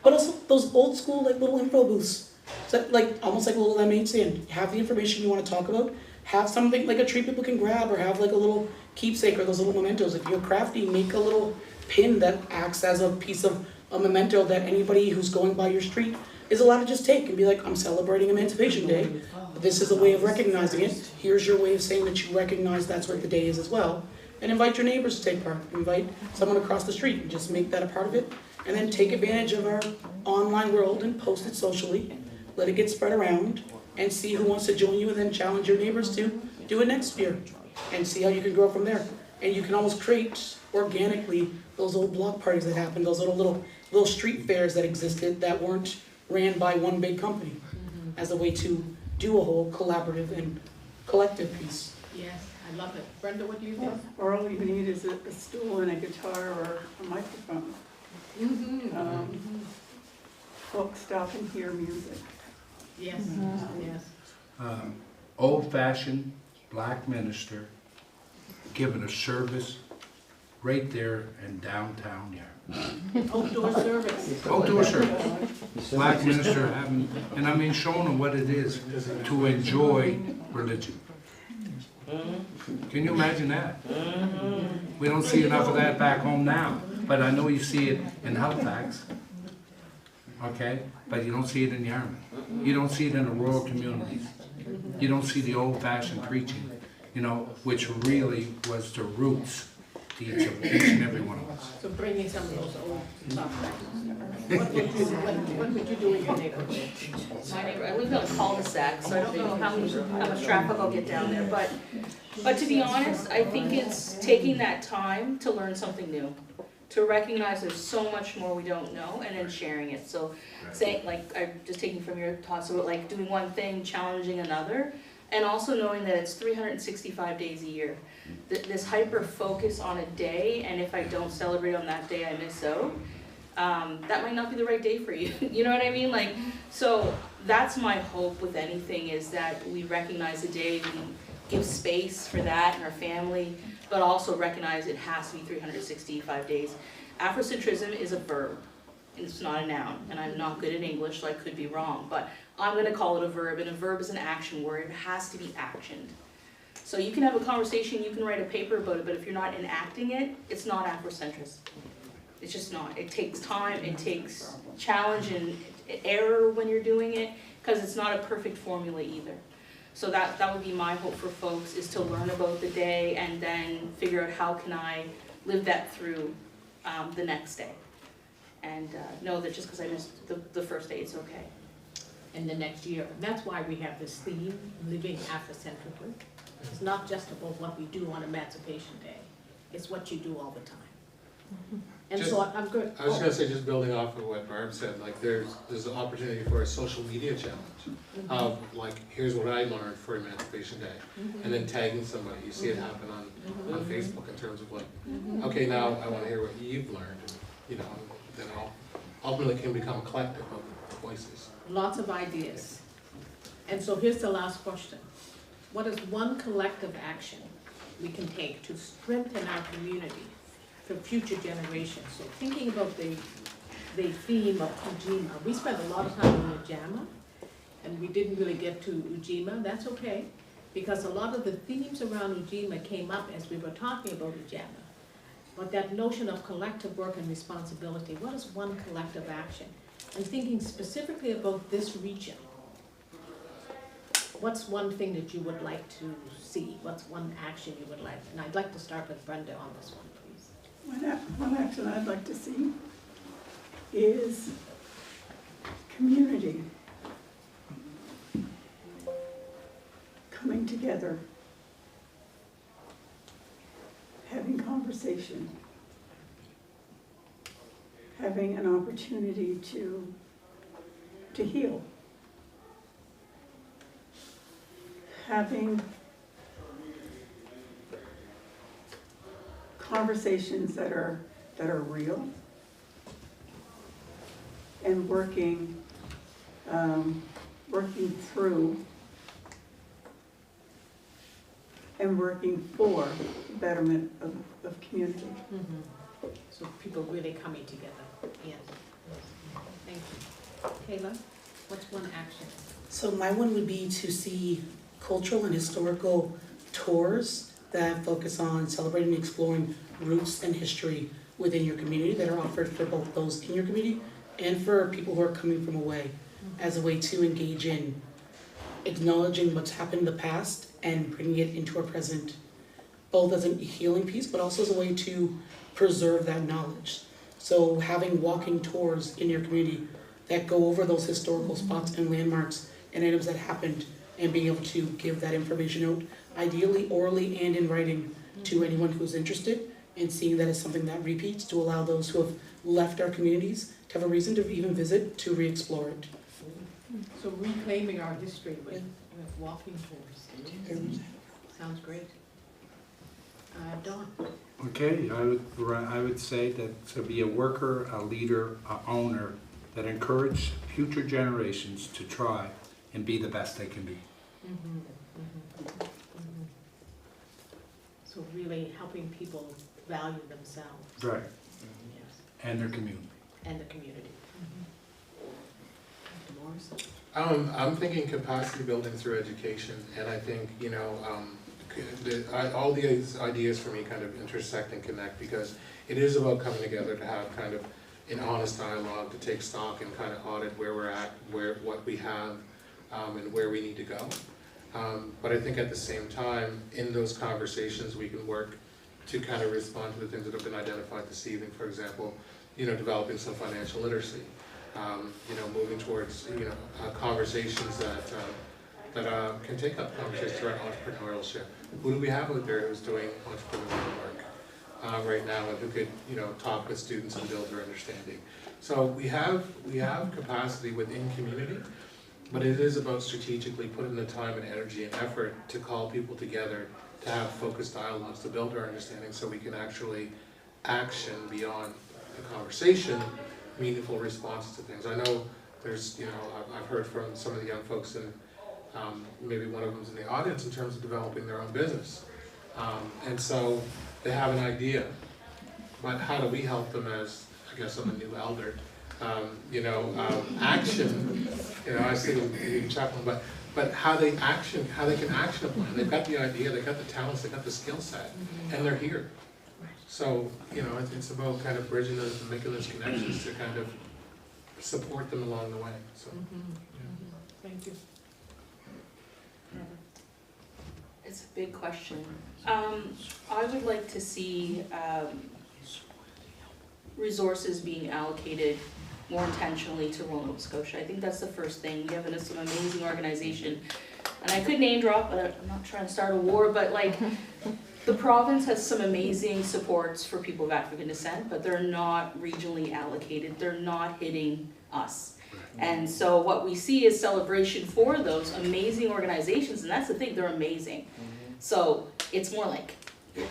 but also those old school like little info booths. So like almost like a little lemonade stand. You have the information you want to talk about. Have something like a treat people can grab, or have like a little keepsake or those little mementos. If you're crafty, make a little pin that acts as a piece of a memento that anybody who's going by your street is allowed to just take and be like, I'm celebrating Emancipation Day. This is a way of recognizing it. Here's your way of saying that you recognize that's what the day is as well. And invite your neighbors to take part. Invite someone across the street and just make that a part of it. And then take advantage of our online world and post it socially. Let it get spread around and see who wants to join you, and then challenge your neighbors to do it next year and see how you can grow from there. And you can almost create organically those old block parties that happened, those little street fairs that existed that weren't ran by one big company, as a way to do a whole collaborative and collective piece. Yes, I love it. Brenda, what do you think? Or all you need is a stool and a guitar or a microphone. Folks stop and hear music. Yes, yes. Old-fashioned black minister giving a service right there in downtown Yarmouth. Outdoor service. Outdoor service. Black minister having, and I mean showing them what it is to enjoy religion. Can you imagine that? We don't see enough of that back home now, but I know you see it in Halifax. Okay, but you don't see it in Yarmouth. You don't see it in the rural communities. You don't see the old-fashioned preaching, you know, which really was the roots to each and every one of us. So bringing some of those old stuff back. What would you do in your neighborhood? My neighbor, I live in a cul-de-sac, so I don't know how much traffic I'll get down there, but to be honest, I think it's taking that time to learn something new. To recognize there's so much more we don't know, and then sharing it. So saying, like, I'm just taking from your thoughts about like doing one thing, challenging another, and also knowing that it's 365 days a year. This hyper focus on a day, and if I don't celebrate on that day, I miss out. That might not be the right day for you. You know what I mean? Like, so that's my hope with anything, is that we recognize the day, we give space for that and our family, but also recognize it has to be 365 days. Afrocentrism is a verb, it's not a noun, and I'm not good at English, so I could be wrong, but I'm gonna call it a verb, and a verb is an action word, it has to be actioned. So you can have a conversation, you can write a paper about it, but if you're not enacting it, it's not Afrocentrist. It's just not. It takes time, it takes challenge and error when you're doing it, because it's not a perfect formula either. So that would be my hope for folks, is to learn about the day and then figure out how can I live that through the next day. And know that just because I missed the first day, it's okay. In the next year. And that's why we have this theme, living Afrocentrically. It's not just about what we do on Emancipation Day. It's what you do all the time. And Just- so I'm good. I was just gonna say, just building off of what Barb said, like there's an opportunity for a social media challenge of like, here's what I learned for Emancipation Day, and then tagging somebody. You see it happen on Facebook in terms of like, okay, now I wanna hear what you've learned, and, you know, then ultimately can become a collective of voices. Lots of ideas. And so here's the last question. What is one collective action we can take to strengthen our community for future generations? So thinking about the theme of Ujima, we spent a lot of time in Ujima, and we didn't really get to Ujima. That's okay, because a lot of the themes around Ujima came up as we were talking about Ujima. But that notion of collective work and responsibility, what is one collective action? And thinking specifically about this region, what's one thing that you would like to see? What's one action you would like? And I'd like to start with Brenda on this one, please. One action I'd like to see is community coming together, having conversation, having an opportunity to heal. Having conversations that are real, and working through and working for the betterment of community. Mm-hmm. So people really coming together, yes. Thank you. Kayla, what's one action? So my one would be to see cultural and historical tours that focus on celebrating and exploring roots and history within your community that are offered for both those in your community and for people who are coming from away, as a way to engage in acknowledging what's happened in the past and bringing it into our present, both as a healing piece, but also as a way to preserve that knowledge. So having walking tours in your community that go over those historical spots and landmarks and items that happened, and being able to give that information out, ideally orally and in writing, to anyone who's interested, and seeing that as something that repeats, to allow those who have left our communities to have a reason to even visit, to re-explore it. So reclaiming our history with walking tours. Sounds great. Dawn? Okay, I would say that to be a worker, a leader, a owner, that encourage future generations to try and be the best they can be. Mm-hmm. Mm-hmm. Mm-hmm. So really helping people value themselves. Right. Yes. And their community. And the community. Dr. Morris? I'm thinking capacity building through education, and I think, all these ideas for me kind of intersect and connect, because it is about coming together to have kind of an honest dialogue, to take stock and kind of audit where we're at, what we have, and where we need to go. But I think at the same time, in those conversations, we can work to kind of respond to the things that have been identified this evening. For example, developing some financial literacy, moving towards, conversations that can take up conversations around entrepreneurship. Who do we have out there who's doing entrepreneurial work right now, and who could, talk with students and build their understanding? So we have capacity within community, but it is about strategically putting the time and energy and effort to call people together, to have focused dialogues, to build our understanding, so we can actually action beyond the conversation, meaningful responses to things. I know there's, I've heard from some of the young folks, and maybe one of them's in the audience, in terms of developing their own business. And so they have an idea, but how do we help them as, I guess I'm a new elder, action, I see the chaplain, but how they can action a plan. They've got the idea, they've got the talents, they've got the skill set, and they're here. So, it's about kind of bridging those and making those connections to kind of support them along the way, so. Thank you. It's a big question. I would like to see resources being allocated more intentionally to rural Nova Scotia. I think that's the first thing. We have some amazing organization, and I could name drop, but I'm not trying to start a war, but the province has some amazing supports for people of African descent, but they're not regionally allocated. They're not hitting us. And so what we see is celebration for those amazing organizations, and that's the thing, they're amazing. So it's more like,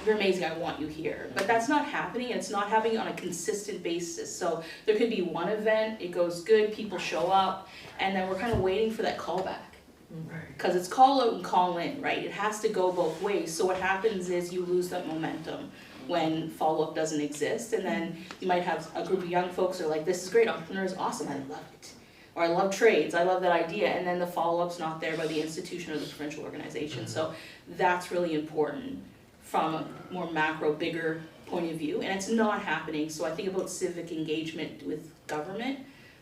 you're amazing, I want you here. But that's not happening, and it's not happening on a consistent basis. So there could be one event, it goes good, people show up, and then we're kind of waiting for that callback. Because it's call out and call in, right? It has to go both ways. So what happens is you lose that momentum when follow-up doesn't exist, and then you might have a group of young folks who are like, this is great, entrepreneur is awesome, I love it. Or I love trades, I love that idea, and then the follow-up's not there by the institution or the provincial organization. So that's really important from a more macro, bigger point of view, and it's not happening. So I think about civic engagement with government,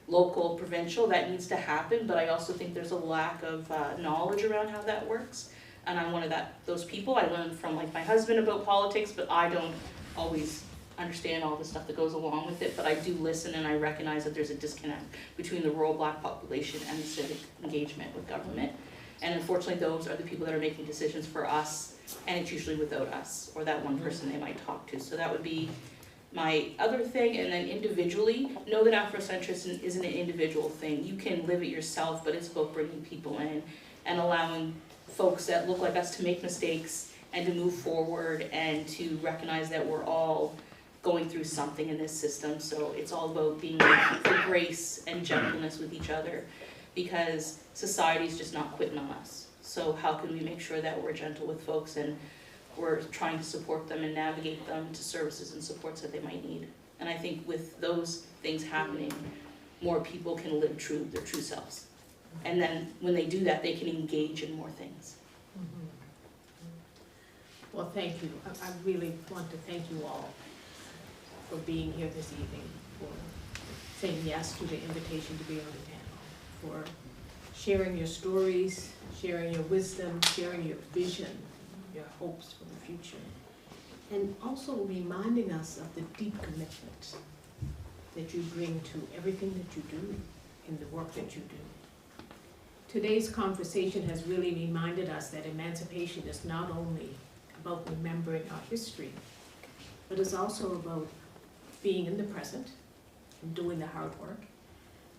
local, provincial, that needs to happen, but I also think there's a lack of knowledge around how that works. And I'm one of those people. I learned from my husband about politics, but I don't always understand all the stuff that goes along with it, but I do listen, and I recognize that there's a disconnect between the rural Black population and the civic engagement with government. And unfortunately, those are the people that are making decisions for us, and it's usually without us, or that one person they might talk to. So that would be my other thing, and then individually, know that Afrocentrism isn't an individual thing. You can live it yourself, but it's about bringing people in and allowing folks that look like us to make mistakes and to move forward and to recognize that we're all going through something in this system. So it's all about being for grace and gentleness with each other, because society's just not quitting on us. So how can we make sure that we're gentle with folks and we're trying to support them and navigate them to services and supports that they might need. And I think with those things happening, more people can live their true selves. And then when they do that, they can engage in more things. Well, thank you. I really want to thank you all for being here this evening, for saying yes to the invitation to be on the panel, for sharing your stories, sharing your wisdom, sharing your vision, your hopes for the future, and also reminding us of the deep commitment that you bring to everything that you do in the work that you do. Today's conversation has really reminded us that emancipation is not only about remembering our history, but it's also about being in the present and doing the hard work,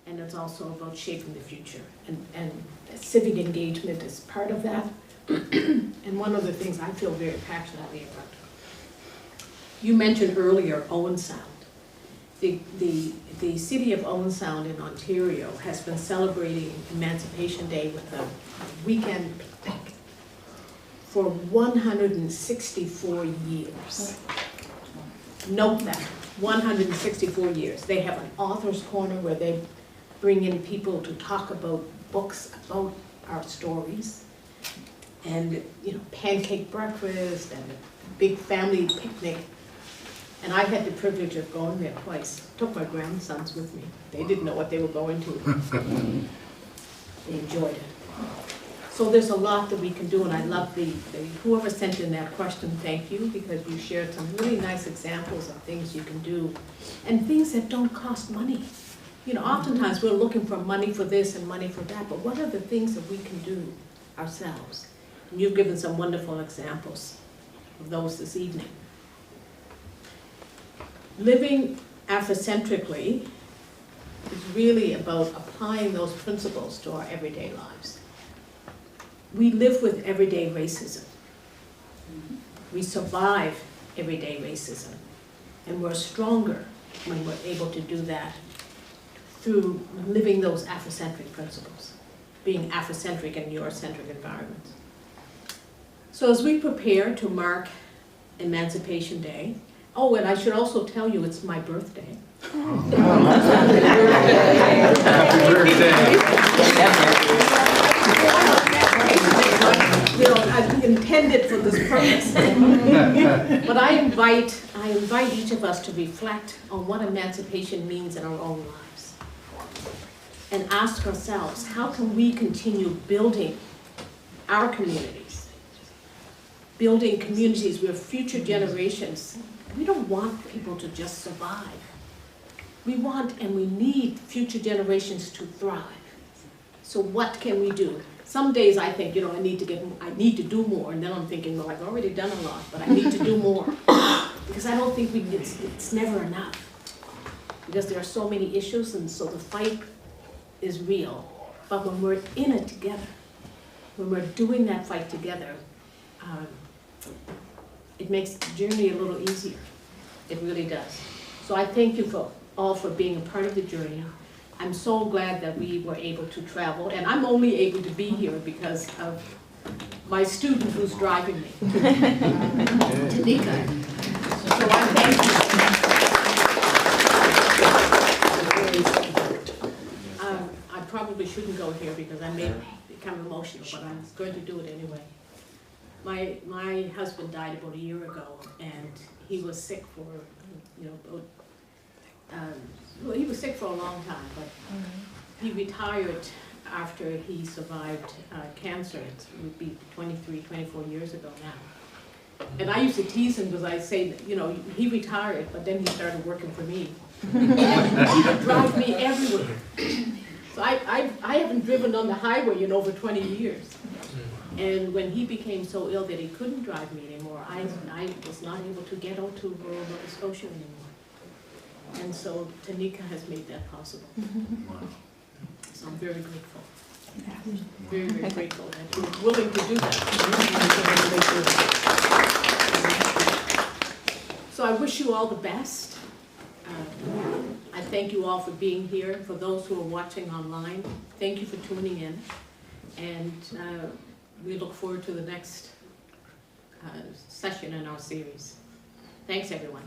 and it's also about shaping the future. And civic engagement is part of that. And one of the things I feel very passionately about. You mentioned earlier Owen Sound. The city of Owen Sound in Ontario has been celebrating Emancipation Day with a weekend picnic for 164 years. Note that, 164 years. They have an author's corner where they bring in people to talk about books about our stories. And, you know, pancake breakfast and a big family picnic. And I had the privilege of going there twice. Took my grandsons with me. They didn't know what they were going to. They enjoyed it. So there's a lot that we can do, and I love whoever sent in that question, thank you, because you shared some really nice examples of things you can do, and things that don't cost money. You know, oftentimes we're looking for money for this and money for that, but what are the things that we can do ourselves? And you've given some wonderful examples of those this evening. Living Afrocentrically is really about applying those principles to our everyday lives. We live with everyday racism. We survive everyday racism. And we're stronger when we're able to do that through living those Afrocentric principles, being Afrocentric in Eurocentric environments. So as we prepare to mark Emancipation Day, oh, and I should also tell you it's my birthday. Happy birthday. You know, I've intended for this purpose. But I invite each of us to reflect on what emancipation means in our own lives. And ask ourselves, how can we continue building our communities? Building communities where future generations, we don't want people to just survive. We want and we need future generations to thrive. So what can we do? Some days I think, you know, I need to do more, and then I'm thinking, well, I've already done a lot, but I need to do more. Because I don't think it's never enough. Because there are so many issues, and so the fight is real. But when we're in it together, when we're doing that fight together, it makes the journey a little easier. It really does. So I thank you all for being a part of the journey. I'm so glad that we were able to travel, and I'm only able to be here because of my student who's driving me, Tanika. So I thank you. I probably shouldn't go here because I may become emotional, but I'm going to do it anyway. My husband died about a year ago, and he was sick for, you know, well, he was sick for a long time, but he retired after he survived cancer. It would be 24 years ago now. And I used to tease him because I say that, you know, he retired, but then he started working for me. He would drive me everywhere. So I haven't driven on the highway in over 20 years. And when he became so ill that he couldn't drive me anymore, I was not able to get out to rural Nova Scotia anymore. And so Tanika has made that possible. So I'm very grateful. Very, very grateful that you're willing to do that. So I wish you all the best. I thank you all for being here. For those who are watching online, thank you for tuning in. And we look forward to the next session in our series. Thanks, everyone.